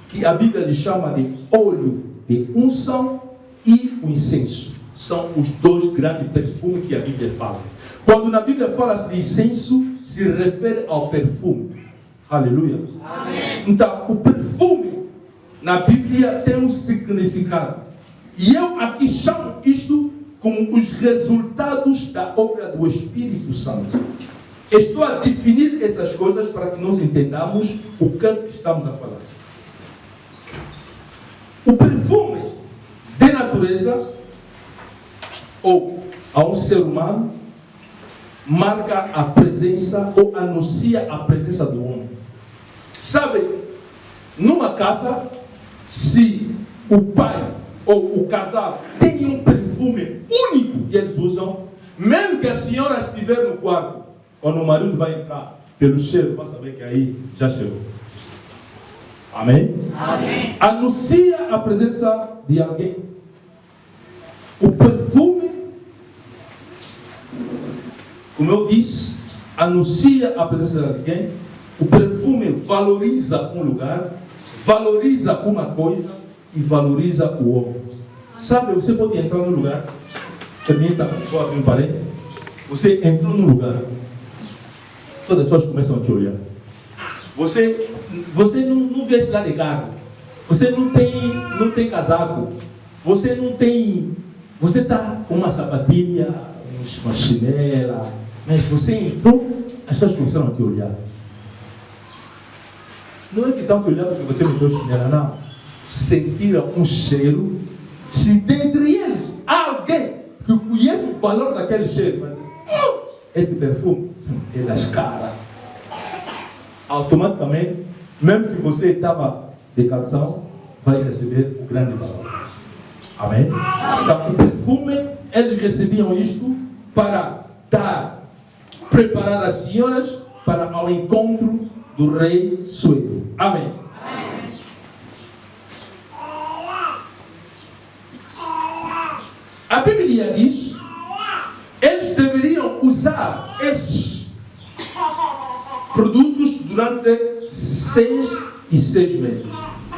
que a Bíblia lhe chama de óleo de unção e o incenso. São os 2 grandes perfumes que a Bíblia fala. Quando na Bíblia fala de incenso, se refere ao perfume. Aleluia. Amém. Então, o perfume na Bíblia tem um significado. E eu aqui chamo isto como os resultados da obra do Espírito Santo. Estou a definir essas coisas para que nós entendamos o que estamos a falar. O perfume de natureza ou a um ser humano marca a presença ou anuncia a presença do homem. Sabe, numa casa, se o pai ou o casal tem um perfume único que eles usam, mesmo que a senhora estiver no quarto, quando o marido vai entrar, pelo cheiro, vai saber que aí já chegou. Amém? Amém. Anuncia a presença de alguém. O perfume, como eu disse, anuncia a presença de alguém. O perfume valoriza um lugar, valoriza uma coisa e valoriza o homem. Sabe, você pode entrar num lugar, permita, vou abrir um parênteses. Você entrou num lugar, todas as pessoas começam a te olhar. Você não veste lá de carro. Você não tem casaco. Você não tem. Você está com uma sapatilha, uma chinela. Mas você entrou, as pessoas começaram a te olhar. Não é que estão te olhando porque você não deu chinela, não. Sentiram um cheiro. Se dentre eles há alguém que conhece o valor daquele cheiro, vai dizer, esse perfume é das caras. Automaticamente, mesmo que você estava de calção, vai receber o grande valor. Amém? Então, o perfume, eles recebiam isto para preparar as senhoras para ao encontro do rei Suero. Amém? A Bíblia diz, eles deveriam usar esses produtos durante 6 e 6 meses.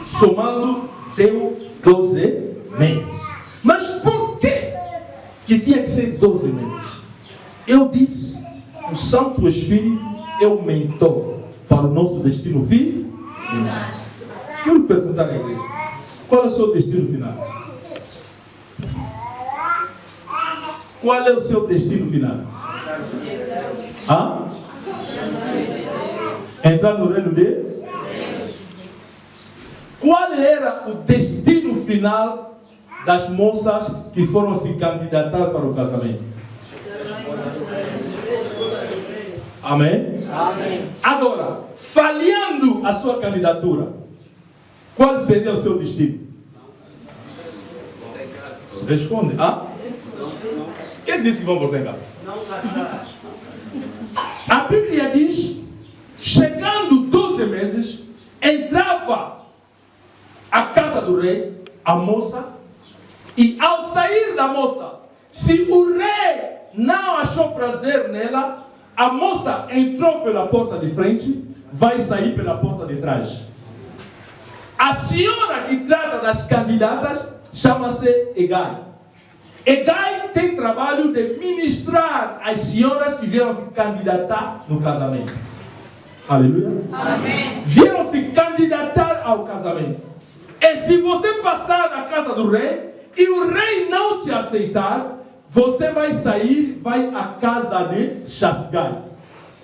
Somando, deu 12 meses. Mas por que tinha que ser 12 meses? Eu disse, o Santo Espírito é o mentor para o nosso destino final. Quero perguntar à igreja, qual é o seu destino final? Qual é o seu destino final? Hã? Entrar no reino de Deus. Qual era o destino final das moças que foram se candidatar para o casamento? Amém? Amém. Agora, falhando a sua candidatura, qual seria o seu destino? Responde. Hã? Quem disse que vão voltar em casa? A Bíblia diz, chegando 12 meses, entrava à casa do rei, a moça, e ao sair da moça, se o rei não achou prazer nela, a moça entrou pela porta de frente, vai sair pela porta de trás. A senhora que trata das candidatas chama-se Hegai. Hegai tem trabalho de ministrar as senhoras que vieram se candidatar no casamento. Aleluia. Amém. Vieram se candidatar ao casamento. E se você passar na casa do rei e o rei não te aceitar, você vai sair, vai à casa de Chasgás,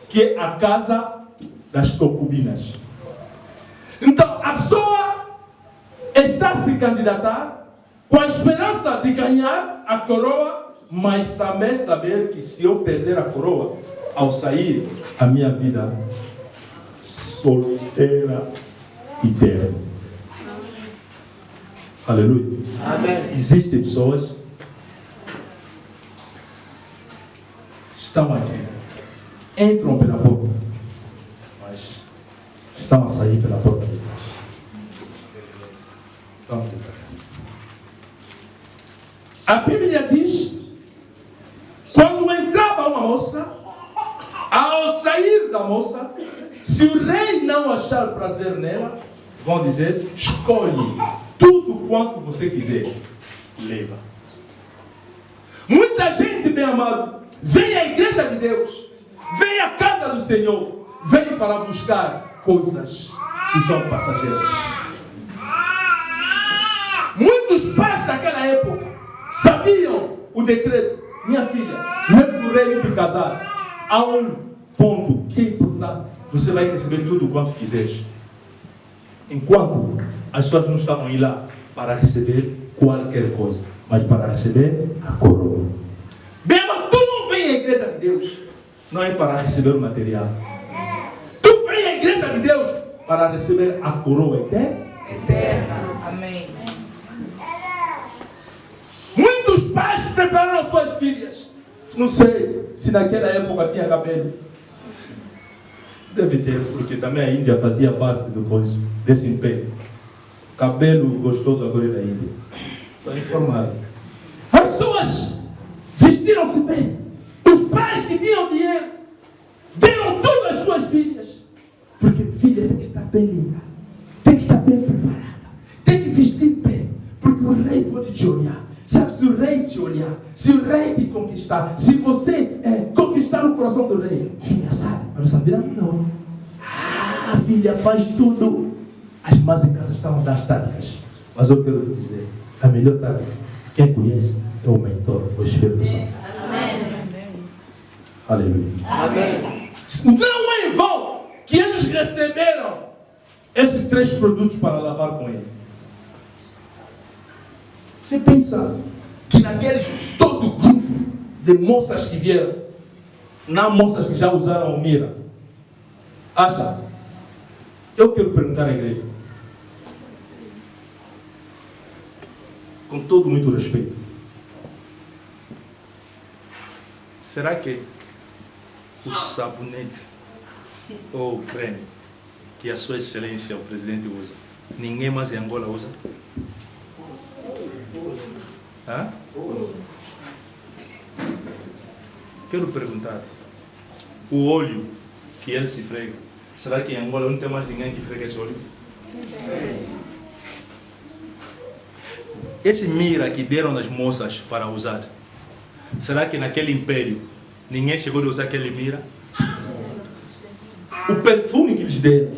que é a casa das concubinas. Então, a pessoa está se candidatar com a esperança de ganhar a coroa, mas também saber que se eu perder a coroa, ao sair, a minha vida solteira e terra. Aleluia. Amém. Existem pessoas que estão aqui, entram pela porta, mas estão a sair pela porta de trás. A Bíblia diz, quando entrava uma moça, ao sair da moça, se o rei não achar prazer nela, vão dizer, escolhe tudo quanto você quiser, leva. Muita gente, bem amado, vem à igreja de Deus, vem à casa do Senhor, vem para buscar coisas que são passageiras. Muitos pais daquela época sabiam o decreto. Minha filha, mesmo no reino de casar, há um ponto que é importante. Você vai receber tudo quanto quiseres. Enquanto as pessoas não estavam indo lá para receber qualquer coisa, mas para receber a coroa. Bem, mas tu não vem à igreja de Deus, não é para receber o material. Tu vem à igreja de Deus para receber a coroa eterna. Amém. Muitos pais prepararam suas filhas. Não sei se naquela época tinha cabelo. Deve ter, porque também a Índia fazia parte desse império. Cabelo gostoso agora é da Índia. Estou informado. As pessoas vestiram-se bem. Os pais que tinham dinheiro deram tudo às suas filhas. Porque filha tem que estar bem linda, tem que estar bem preparada, tem que vestir bem, porque o rei pode te olhar. Sabe, se o rei te olhar, se o rei te conquistar, se você conquistar o coração do rei, filha, sabe, a nossa vida não. A filha faz tudo. As mães em casa estão a dar táticas. Mas eu quero dizer, a melhor tática, quem conhece é o mentor, o Espírito Santo. Amém. Aleluia. Amém. Não é em vão que eles receberam esses 3 produtos para lavar com ele. Você pensa que naqueles todo grupo de moças que vieram, não há moças que já usaram o mira? Acha? Eu quero perguntar à igreja, com todo muito respeito, será que o sabonete ou o creme que a sua excelência, o presidente, usa, ninguém mais em Angola usa? Hã? Quero perguntar, o óleo que ele se frega, será que em Angola não tem mais ninguém que frega esse óleo? Esse mira que deram nas moças para usar, será que naquele império ninguém chegou a usar aquele mira? O perfume que eles deram,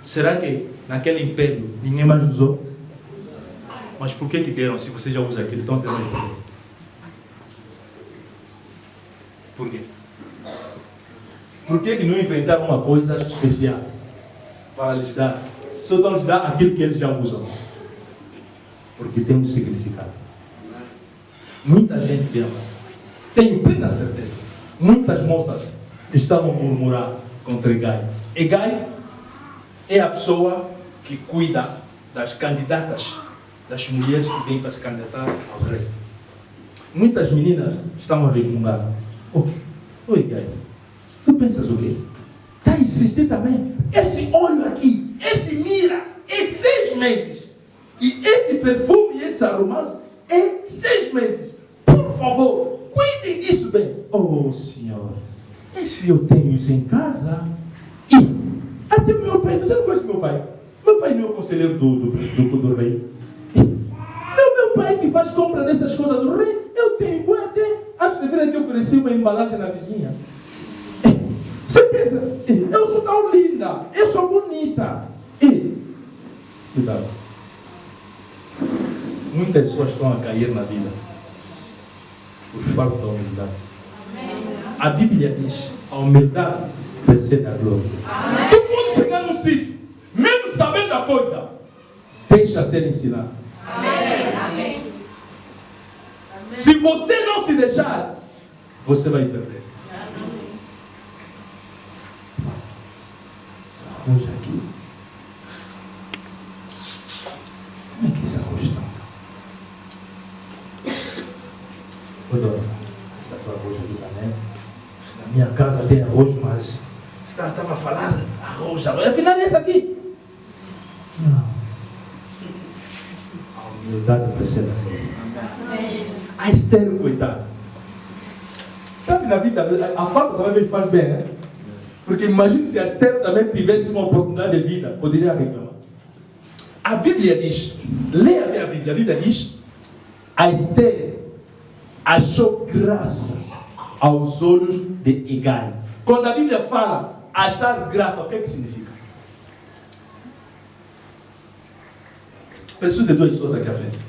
será que naquele império ninguém mais usou? Mas por que deram se você já usa aquele? Então tem mais poder. Por quê? Por que não inventaram uma coisa especial para lhes dar? Só estão lhes dar aquilo que eles já usam. Porque tem um significado. Muita gente que ama, tenho plena certeza, muitas moças estão a murmurar contra Gai. E Gai é a pessoa que cuida das candidatas, das mulheres que vêm para se candidatar ao rei. Muitas meninas estão a resmungar. Oi, Gai, tu pensas o quê? Está a insistir também. Esse óleo aqui, esse mira, é 6 meses. E esse perfume e esse aroma é 6 meses. Por favor, cuidem disso bem. Oh, Senhor, esse eu tenho isso em casa. E até meu pai, você não conhece meu pai? Meu pai não é o conselheiro do rei. Meu pai que faz compra dessas coisas do rei, eu tenho até, antes de vir aqui oferecer uma embalagem na vizinha. Você pensa, eu sou tão linda, eu sou bonita. Cuidado. Muitas pessoas estão a cair na vida por falta da humildade. A Bíblia diz, a humildade precede a glória. Tu pode chegar num sítio, mesmo sabendo a coisa, deixa ser ensinado. Amém. Se você não se deixar, você vai perder. Essa arroz aqui. Como é que esse arroz está? Ô dona, essa tua arroz aqui também. Na minha casa tem arroz, mas você estava falando arroz, afinal é esse aqui. Não. A humildade precede a glória. A Esther, coitada. Sabe, na vida, a falta também faz bem, né? Porque imagine se a Esther também tivesse uma oportunidade de vida, poderia reclamar. A Bíblia diz, leia bem a Bíblia diz, a Esther achou graça aos olhos de Hegai. Quando a Bíblia fala achar graça, o que significa? Preciso de 2 pessoas aqui à frente.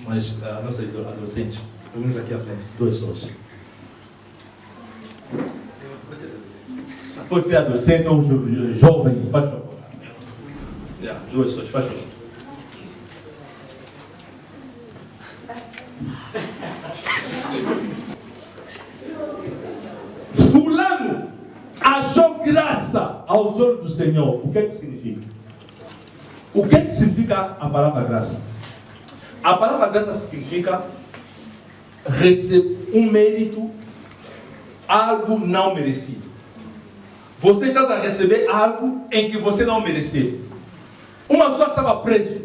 Mas a nossa adolescente, pelo menos aqui à frente, 2 pessoas. Pode ser adolescente ou jovem, faz favor. 2 pessoas, faz favor. graça aos olhos do Senhor. O que é que significa? O que é que significa a palavra graça? A palavra graça significa receber um mérito, algo não merecido. Você está a receber algo em que você não mereceu. Uma pessoa estava presa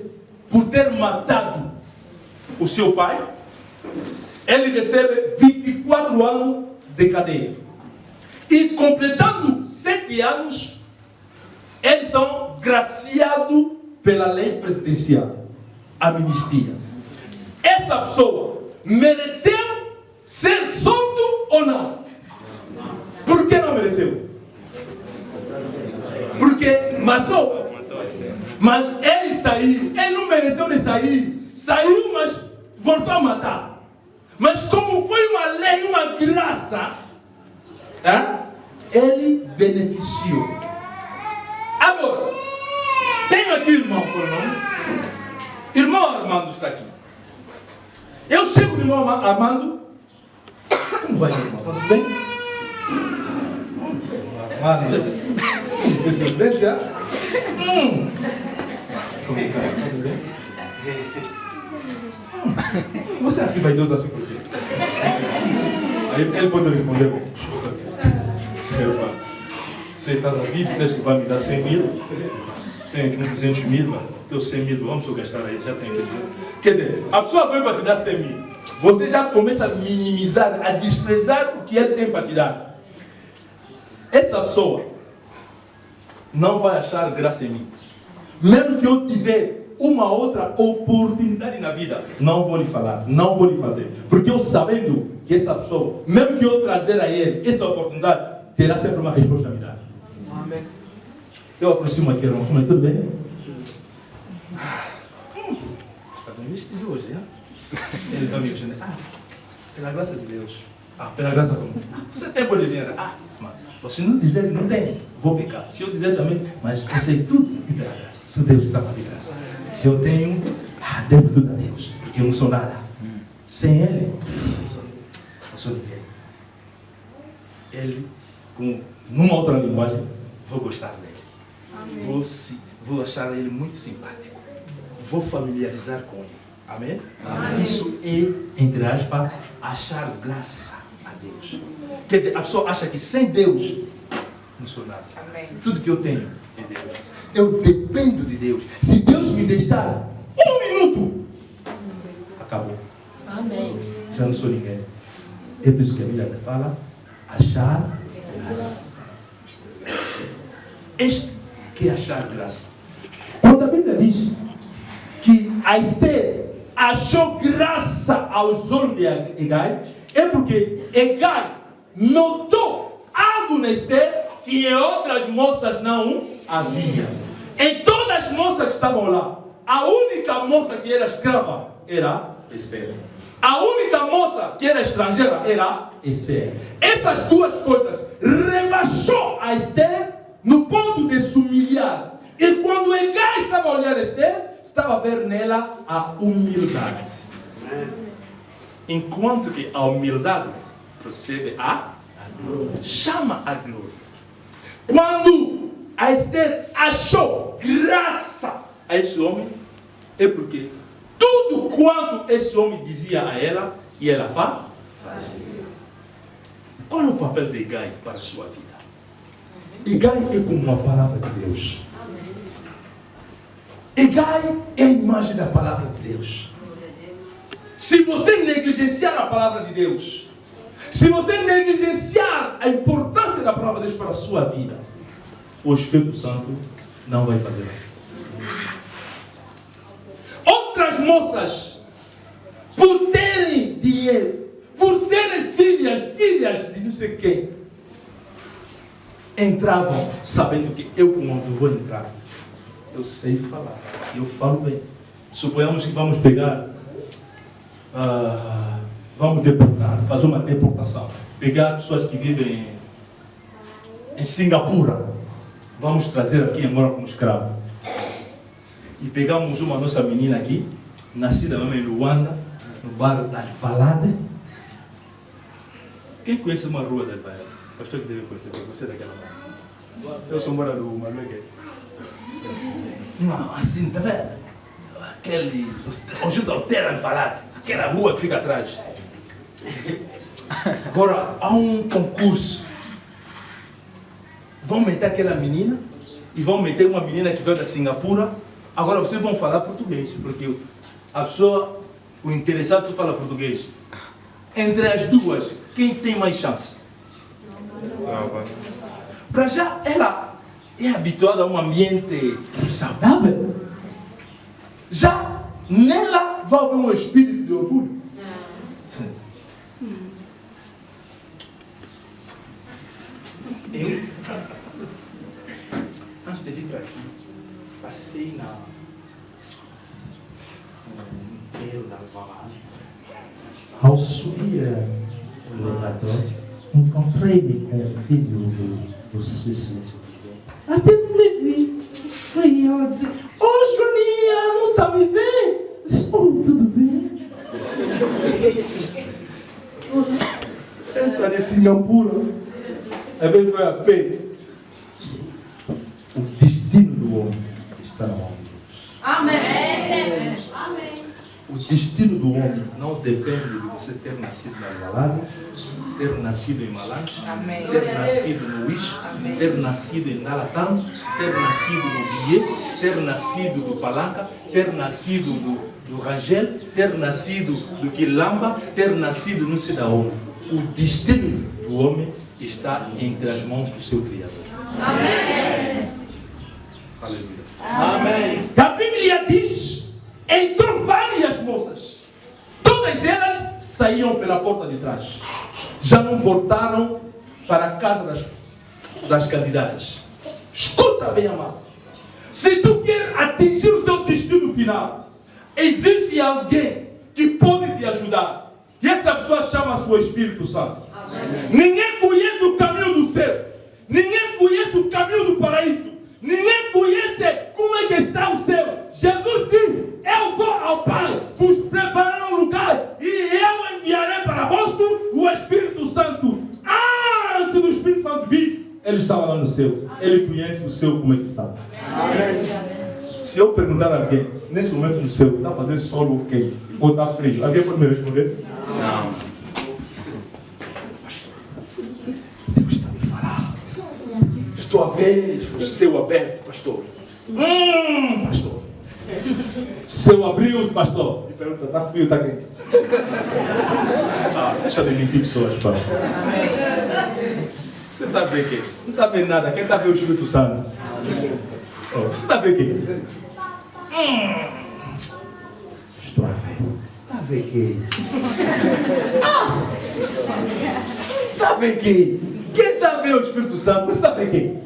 por ter matado o seu pai. Ele recebe 24 anos de cadeia. E completando 7 anos, eles são graciados pela lei presidencial, amnistia. Essa pessoa mereceu ser solto ou não? Por que não mereceu? Porque matou. Mas ele saiu. Ele não mereceu de sair. Saiu, mas voltou a matar. Mas como foi uma lei, uma graça, ele beneficiou. Agora, tenho aqui irmão, por nome. Irmão Armando está aqui. Eu chego no irmão Armando. Como vai, irmão? Tudo bem? Armando. Você se vê já? Como é que tá? Tudo bem? Você é assim vaidoso assim por quê? Aí ele pode responder. Você está na vida, dizes que vai me dar 100 mil. Tem aqui uns 200 mil, teu 100 mil, vamos gastar aí, já tem que dizer. Quer dizer, a pessoa veio para te dar 100 mil. Você já começa a minimizar, a desprezar o que ele tem para te dar. Essa pessoa não vai achar graça em mim. Mesmo que eu tiver uma outra oportunidade na vida, não vou lhe falar, não vou lhe fazer. Porque eu sabendo que essa pessoa, mesmo que eu trazer a ele essa oportunidade, terá sempre uma resposta a me dar. Amém. Eu aproximo aqui, irmão. Como é? Tudo bem? Está bem vestido hoje, né? Eles vão me dizer, pela graça de Deus. Pela graça de Deus. Você tem por dinheiro? Mas se não dizer, não tem. Vou pecar. Se eu dizer também, mas eu sei tudo que pela graça. Se Deus está fazendo graça. Se eu tenho, devo tudo a Deus. Porque eu não sou nada. Sem Ele, não sou ninguém. Ele, numa outra linguagem, vou gostar dele. Vou achar ele muito simpático. Vou familiarizar com ele. Amém? Amém? Isso é, entre aspas, achar graça a Deus. Quer dizer, a pessoa acha que sem Deus não sou nada. Amém. Tudo que eu tenho é Deus. Eu dependo de Deus. Se Deus me deixar 1 minuto, acabou. Amém. Já não sou ninguém. É por isso que a Bíblia fala, achar graça. Este que é achar graça. Quando a Bíblia diz que a Esther achou graça aos olhos de Hegai, é porque Hegai notou algo na Esther que em outras moças não havia. Em todas as moças que estavam lá, a única moça que era escrava era Esther. A única moça que era estrangeira era Esther. Essas duas coisas rebaixou a Esther no ponto de se humilhar. E quando Hegai estava a olhar Esther, estava a ver nela a humildade. Enquanto que a humildade procede a glória. Chama a glória. Quando a Esther achou graça a esse homem, é porque tudo quanto esse homem dizia a ela, e ela fazia. Qual é o papel de Hegai para a sua vida? Hegai é como uma palavra de Deus. Hegai é a imagem da palavra de Deus. Se você negligenciar a palavra de Deus, se você negligenciar a importância da palavra de Deus para a sua vida, o Espírito Santo não vai fazer nada. Outras moças, por terem dinheiro, por serem filhas de não sei quem, entravam sabendo que eu, quando vou entrar, eu sei falar, eu falo bem. Suponhamos que vamos pegar, vamos deportar, fazer uma deportação, pegar pessoas que vivem em Singapura, vamos trazer aqui agora como escravo. E pegamos uma nossa menina aqui, nascida mesmo em Luanda, no bairro da Alvalade. Quem conhece uma rua da Alvalade? Pastor que deve conhecer, você daquela rua. Eu sou morador do Maluque. Não, assim, tá vendo? Aquele. Onde o Terra falado, aquela rua que fica atrás. Agora, há um concurso. Vão meter aquela menina e vão meter uma menina que veio da Singapura. Agora vocês vão falar português, porque a pessoa, o interessado só fala português. Entre as duas, quem tem mais chance? Para já, ela é habituada a um ambiente saudável. Já nela vai haver um espírito de orgulho. Eu, antes de vir para aqui, passei na inteiro da Valhalla. Ao subir o elevador, encontrei-me com o filho do suicídio. Até não me vi. Foi ela dizer: "Ô Joninha, não está me vendo?" Disse: "Oh, tudo bem?" Essa de Singapura é bem foi a pé. O destino do homem está na mão de Deus. Amém. Amém. O destino do homem não depende de você ter nascido na Alvalade, ter nascido em Malanche, ter nascido no Wish, ter nascido em Galatão, ter nascido no Billet, ter nascido do Palanca, ter nascido do Rangel, ter nascido do Quilamba, ter nascido não sei da onde. O destino do homem está entre as mãos do seu Criador. Amém. Aleluia. Amém. A Bíblia diz: entrou várias moças. Todas elas saíam pela porta de trás. Já não voltaram para a casa das candidatas. Escuta bem, amado. Se tu quer atingir o seu destino final, existe alguém que pode te ajudar. E essa pessoa chama-se o Espírito Santo. Amém. Ninguém conhece o caminho do céu. Ninguém conhece o caminho do paraíso. Ninguém conhece como é que está o céu. Jesus disse: eu vou ao Pai, vos preparar um lugar, e eu enviarei para vós o Espírito Santo. Antes do Espírito Santo vir, ele estava lá no céu. Ele conhece o céu como é que está. Amém. Se eu perguntar a alguém, nesse momento no céu, está fazendo sol ou quente? Ou está frio? Alguém pode me responder? Não. Pastor, Deus está me falando. Estou a ver o céu aberto, pastor. Pastor. Céu abriu-se, pastor. E pergunta: está frio ou está quente? Deixa de mentir pessoas, pastor. Você está vendo quem? Não está vendo nada. Quem está vendo o Espírito Santo? Você está vendo quem? Estou a ver. Está a ver quem? Está a ver quem? Quem está a ver o Espírito Santo? Você está a ver quem?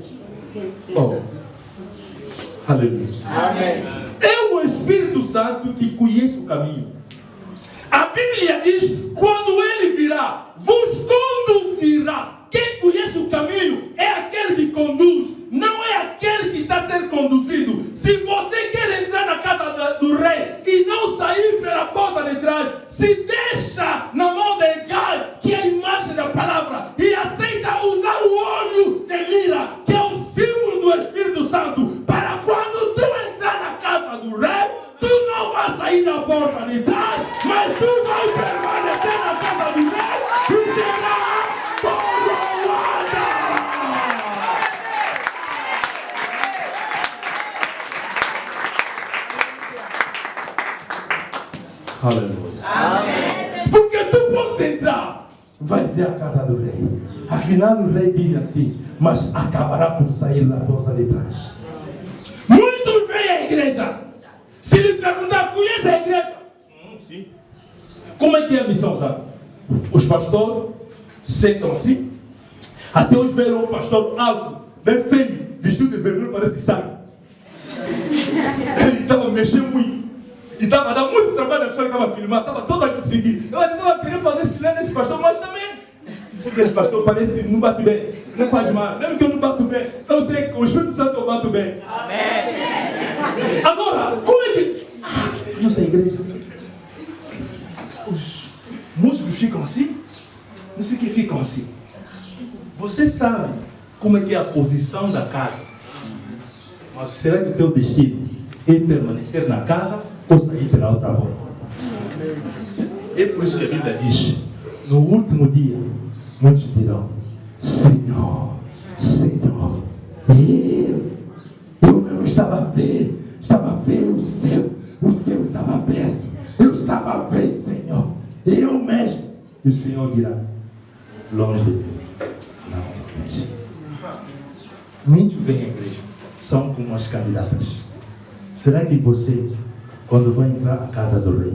Aleluia. Amém. É o Espírito Santo que conhece o caminho. A Bíblia diz: quando ele virá, vos conduzirá. Quem conhece o caminho é aquele que conduz, não é aquele que está sendo conduzido. Se você quer entrar na casa do rei e não sair pela porta de trás, se deixa na mão de Gai, que é a imagem da palavra, e aceita usar o olho de mira, que é o símbolo do Espírito Santo, para quando tu entrar na casa do rei, tu não vai sair da porta de trás, mas tu vai permanecer na casa do rei e será coroada. Aleluia. Amém. Porque tu podes entrar, vai ver a casa do rei. Afinal, o rei vive assim, mas acabará por sair da porta de trás. Muitos vêm à igreja. Se lhe perguntar: conhece a igreja? Sim. Como é que é a missão, sabe? Os pastores sentam assim. Até hoje veio um pastor alto, bem feio, vestido de vermelho, parece sangue. Ele estava mexendo muito. E estava dando muito trabalho, a pessoa que estava filmando, estava toda a seguir. Eu estava querendo fazer silêncio nesse pastor, mas também aquele pastor parece que não bate bem, não faz mal. Mesmo que eu não bato bem, eu sei que com o Espírito Santo eu bato bem. Amém. Agora, como é que nossa igreja, os músicos ficam assim? Não sei o que ficam assim. Você sabe como é que é a posição da casa. Mas será que o teu destino é permanecer na casa ou sair pela outra porta? É por isso que a Bíblia diz, no último dia, muitos dirão, Senhor, Senhor, eu mesmo estava a ver o céu estava aberto, eu estava a ver, Senhor, eu mesmo. E o Senhor dirá, longe de mim, não te conheço. Muitos vêm à igreja, são como as candidatas. Será que você, quando vai entrar na casa do rei,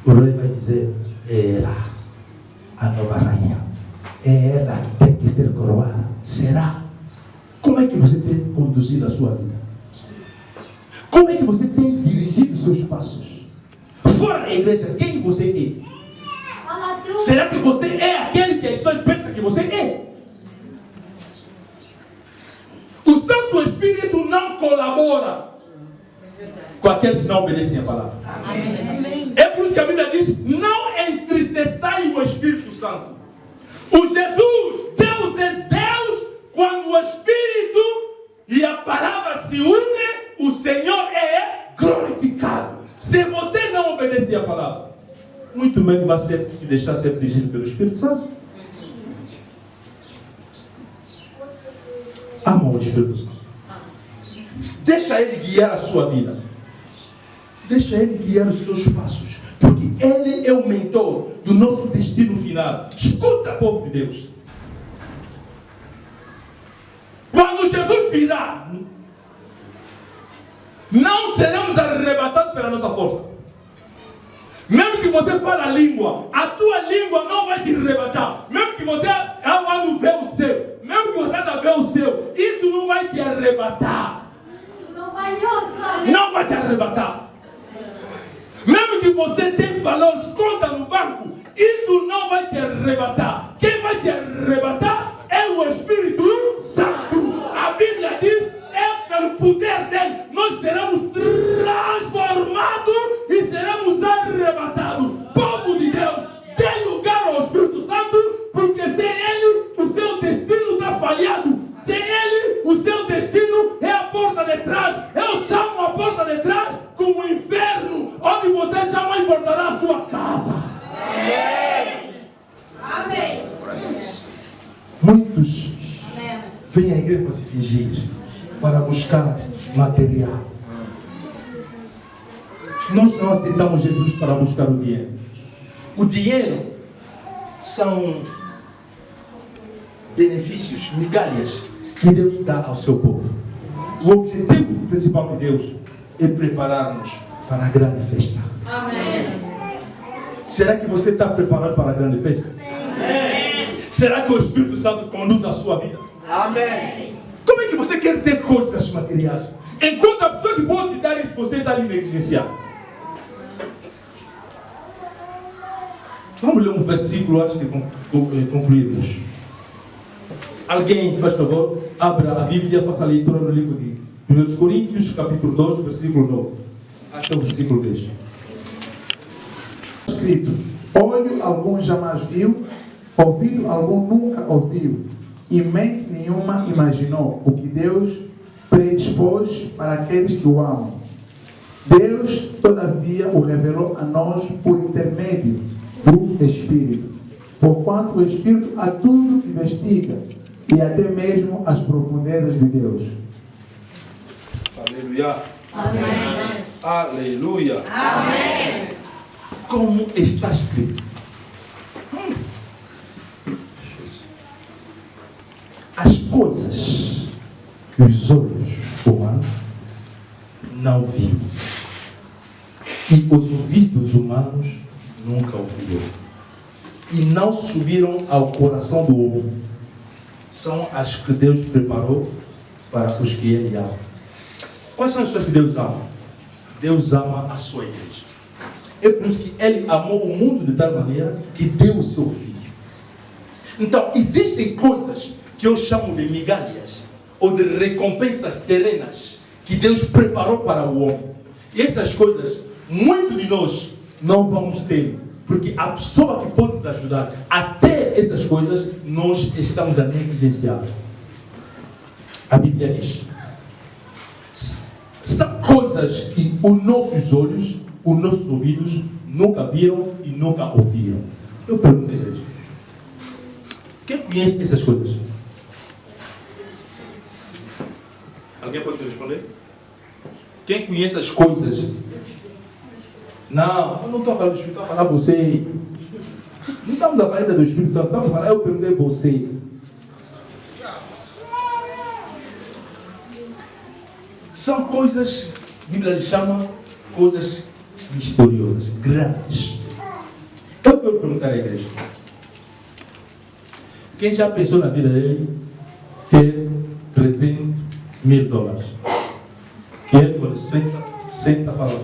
o rei vai dizer, é ela, a nova rainha, é ela que tem que ser coroada? Será? Como é que você tem conduzido a sua vida? Como é que você tem dirigido seus passos? Fora da igreja, quem você é? Será que você é aquele que as pessoas pensam que você é? O Santo Espírito não colabora com aqueles que não obedecem a palavra. Amém. É por isso que a Bíblia diz, não entristeçai o Espírito Santo. O Jesus, Deus é Deus, quando o Espírito e a palavra se unem, o Senhor é glorificado. Se você não obedecer a palavra, muito menos vai se deixar ser dirigido pelo Espírito Santo. Ama o Espírito Santo. Deixa ele guiar a sua vida. Deixa ele guiar os seus passos. Porque ele é o mentor do nosso destino final. Escuta, povo de Deus. Quando Jesus virá, não seremos arrebatados pela nossa força. Mesmo que você fale a língua, a tua língua não vai te arrebatar. Mesmo que você ande ver o céu, mesmo que você ande ver o céu, isso não vai te arrebatar. Não vai te arrebatar. Mesmo que você tenha valores, conta no banco, isso não vai te arrebatar. Quem vai te arrebatar é o Espírito Santo. A Bíblia diz, é pelo poder dele, nós seremos transformados e seremos arrebatados. Povo de Deus, dê lugar ao Espírito Santo, porque sem ele o seu destino está falhado. Sem ele o seu destino é a porta de trás. Eu chamo a porta de trás como o inferno, onde você jamais voltará à sua casa. Amém. Muitos vêm à igreja para se fingir, para buscar material. Nós não aceitamos Jesus para buscar o dinheiro. O dinheiro são benefícios, migalhas que Deus dá ao seu povo. O objetivo principal de Deus é preparar-nos para a grande festa. Amém. Será que você está preparado para a grande festa? Amém. Será que o Espírito Santo conduz a sua vida? Amém. Como é que você quer ter coisas materiais, enquanto a pessoa que pode te dar isso, você está ali negligenciado? Vamos ler um versículo antes de concluirmos. Alguém, faz favor, abra a Bíblia e faça a leitura no livro de 1 Coríntios, capítulo 2, versículo 9, até o versículo 10. Escrito, olho algum jamais viu, ouvido algum nunca ouviu, e mente nenhuma imaginou o que Deus predispôs para aqueles que o amam. Deus, todavia, o revelou a nós por intermédio do Espírito, porquanto o Espírito a tudo investiga, e até mesmo as profundezas de Deus. Aleluia. Amém. Aleluia. Amém. Como está escrito. As coisas que os olhos humanos não viram e os ouvidos humanos nunca ouviram e não subiram ao coração do homem, são as que Deus preparou para os que Ele ama. Quais são as pessoas que Deus ama? Deus ama a sua igreja. É por isso que Ele amou o mundo de tal maneira que deu o seu Filho. Então, existem coisas que eu chamo de migalhas ou de recompensas terrenas que Deus preparou para o homem. E essas coisas, muitos de nós não vamos ter, porque a pessoa que pode nos ajudar a ter essas coisas, nós estamos a negligenciar. A Bíblia diz: são coisas que os nossos olhos, os nossos ouvidos nunca viram e nunca ouviram. Eu pergunto à igreja: quem conhece essas coisas? Alguém pode me responder? Quem conhece as coisas? Não, eu não estou a falar do Espírito, estou a falar você. Não estamos a falar ainda do Espírito Santo, estamos a falar, eu perguntei você. São coisas, a Bíblia chama coisas misteriosas, grandes. Eu quero perguntar à igreja: quem já pensou na vida dele ter 300 mil dólares? E ele, quando senta, fala.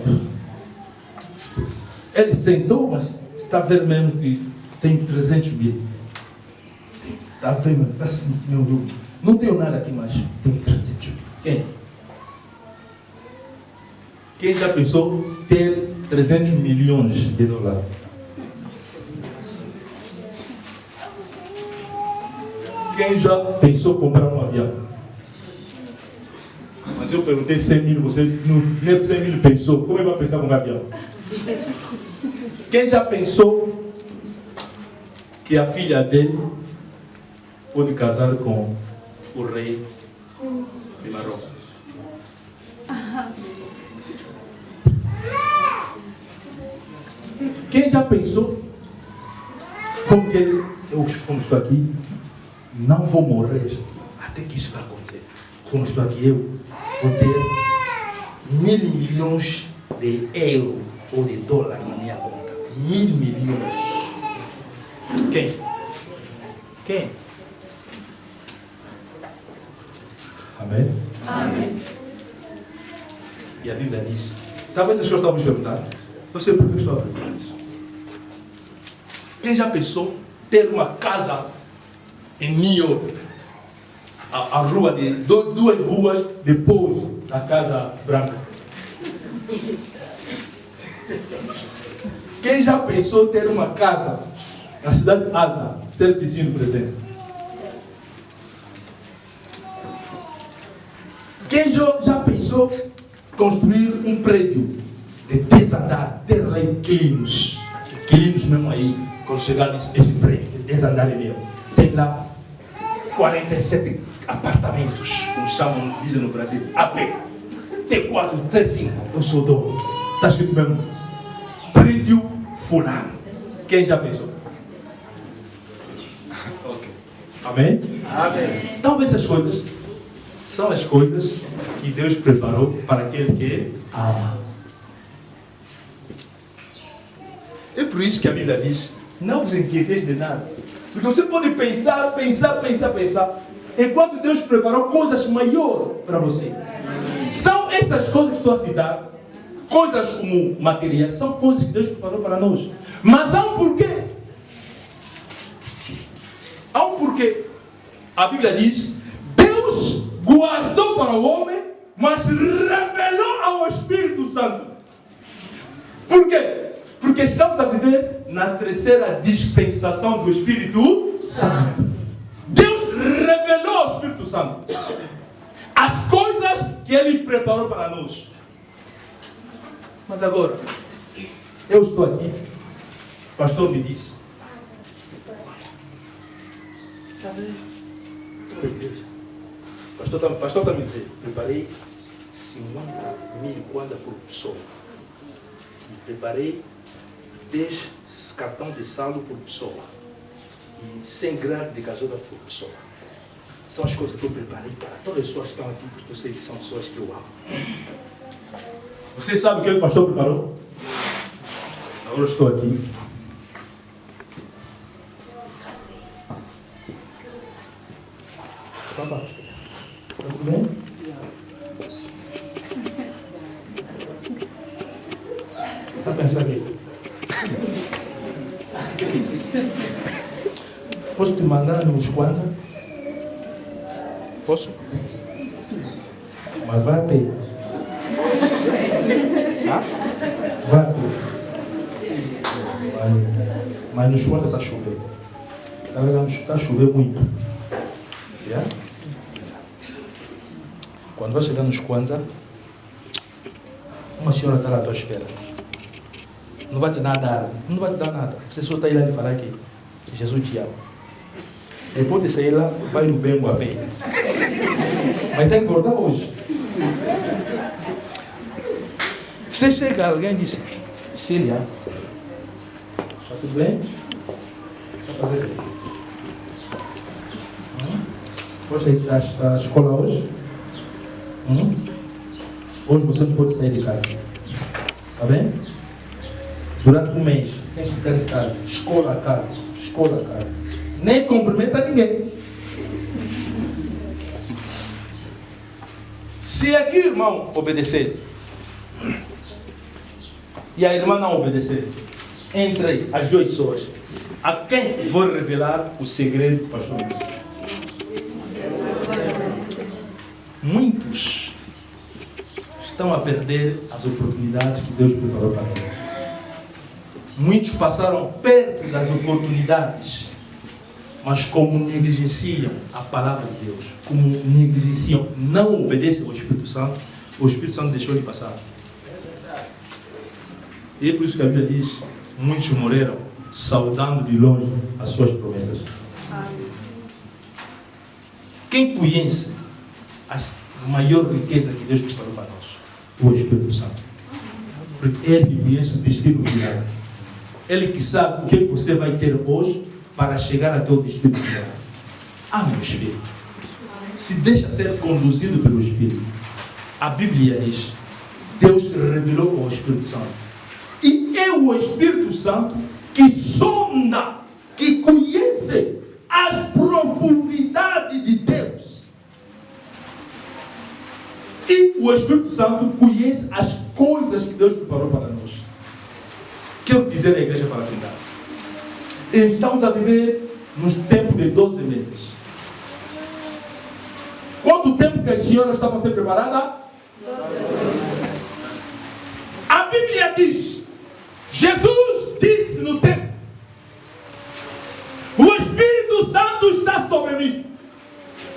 Ele sentou, mas está a ver mesmo que tem 300 mil. Está a ver, mas está sentindo. Não tenho nada aqui, mas tem 300 mil. Quem? Quem já pensou ter 300 milhões de dólares? Quem já pensou comprar um avião? Mas eu perguntei 100 mil, você nem 100 mil pensou. Como ele vai pensar com um avião? Quem já pensou que a filha dele pode casar com o rei de Marrocos? Quem já pensou como que ele, eu como estou aqui, não vou morrer até que isso vai acontecer? Como estou aqui, eu vou ter 1.000 milhões de euros ou de dólares na minha conta. 1.000 milhões. Quem? Quem? Amém? Amém. E a Bíblia diz, talvez as pessoas estavam me perguntando, eu sei por que estou a perguntar isso. Quem já pensou ter uma casa em New York? A rua de duas ruas depois da Casa Branca. Quem já pensou ter uma casa na cidade alta, ser vizinho do presidente? Quem já pensou construir um prédio de 10 andares, ter lá inquilinos mesmo aí, quando chegar nesse prédio de 10 andares mesmo, tem lá 47 apartamentos, como chamam, dizem no Brasil, AP, T4, T5, eu sou dono. Está escrito mesmo, prédio fulano. Quem já pensou? Ok. Amém? Amém. Talvez essas coisas são as coisas que Deus preparou para aquele que ama. É por isso que a Bíblia diz, não vos inquieteis de nada. Porque você pode pensar, enquanto Deus preparou coisas maiores para você. São essas coisas que estou a citar, coisas como materiais, são coisas que Deus preparou para nós. Mas há um porquê. Há um porquê. A Bíblia diz, Deus guardou para o homem, mas revelou ao Espírito Santo. Por quê? Porque estamos a viver na terceira dispensação do Espírito Santo. Deus revelou ao Espírito Santo as coisas que Ele preparou para nós. Mas agora, eu estou aqui, o pastor me disse, está vendo? Toda a igreja. O pastor está me dizendo, preparei 50 mil quadras por pessoa. Preparei 10 cartões de saldo por pessoa. E 100 grades de gasolina por pessoa. São as coisas que eu preparei para todas as pessoas que estão aqui, porque eu sei que são pessoas que eu amo. Você sabe o que o pastor preparou? Agora eu estou aqui. Papai, está tudo bem? Está pensando aqui. Posso te mandar nos Kwanza? Posso? Mas vai a pé. Vai a pé. Mas nos Kwanza está a chover. Está a chover muito. Yeah? Quando vai chegar nos Kwanzaa, uma senhora está lá à tua espera. Não vai te dar nada. Não vai te dar nada. Você só está aí lá de falar que Jesus te ama. Depois de sair lá, vai no Bengo a pé. Mas tem que voltar hoje. Você chega alguém e diz: filha, está tudo bem? Está fazendo bem? Você está à escola hoje? Hoje você não pode sair de casa. Está bem? Durante um mês, tem que ficar em casa. Escola a casa. Escola a casa. Nem cumprimenta ninguém. Se aqui o irmão obedecer e a irmã não obedecer, entre as duas pessoas, a quem vou revelar o segredo que o pastor me disse? Muitos estão a perder as oportunidades que Deus preparou para eles. Muitos passaram perto das oportunidades, mas como negligenciam a palavra de Deus, como negligenciam, não obedecem ao Espírito Santo, o Espírito Santo deixou de passar. E é por isso que a Bíblia diz: muitos morreram saudando de longe as suas promessas. Quem conhece a maior riqueza que Deus preparou para nós? O Espírito Santo. Porque Ele conhece o destino final. Ele que sabe o que você vai ter hoje para chegar até o destino final. Ame o Espírito. Se deixa ser conduzido pelo Espírito. A Bíblia diz: Deus revelou ao Espírito Santo. E é o Espírito Santo que sonda, que conhece as profundidades de Deus. E o Espírito Santo conhece as coisas que Deus preparou para nós. Quero dizer à igreja para final. Estamos a viver nos tempos de 12 meses. Quanto tempo que a senhora estava a ser preparada? 12 meses. A Bíblia diz: Jesus disse no tempo: o Espírito Santo está sobre mim.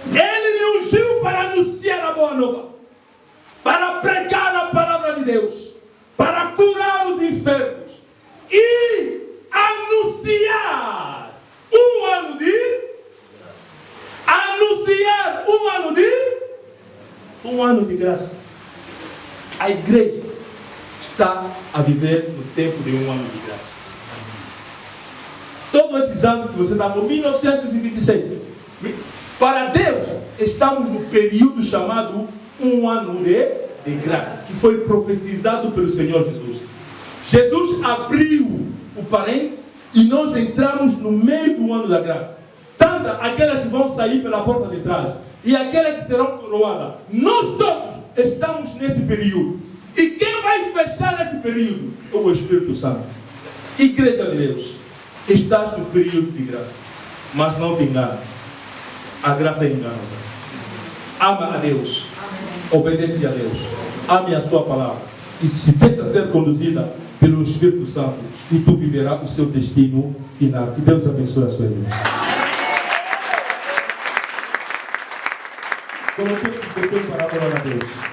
Ele me ungiu para anunciar a boa nova, para pregar a palavra de Deus, para curar os enfermos e anunciar um ano de graça. A igreja está a viver no tempo de um ano de graça. Todos esses anos que você está com 1927, para Deus estamos no período chamado um ano de graça, que foi profetizado pelo Senhor Jesus. Jesus abriu o parente e nós entramos no meio do ano da graça. Tanto aquelas que vão sair pela porta de trás e aquelas que serão coroadas. Nós todos estamos nesse período. E quem vai fechar esse período é o Espírito Santo. Igreja de Deus, estás no período de graça. Mas não te engane. A graça é enganosa. Ama a Deus. Obedece a Deus. Ame a sua palavra. E se deixa ser conduzida pelo Espírito Santo, e tu viverás o seu destino final. Que Deus abençoe a sua vida. Coloquei o teu palavra a Deus.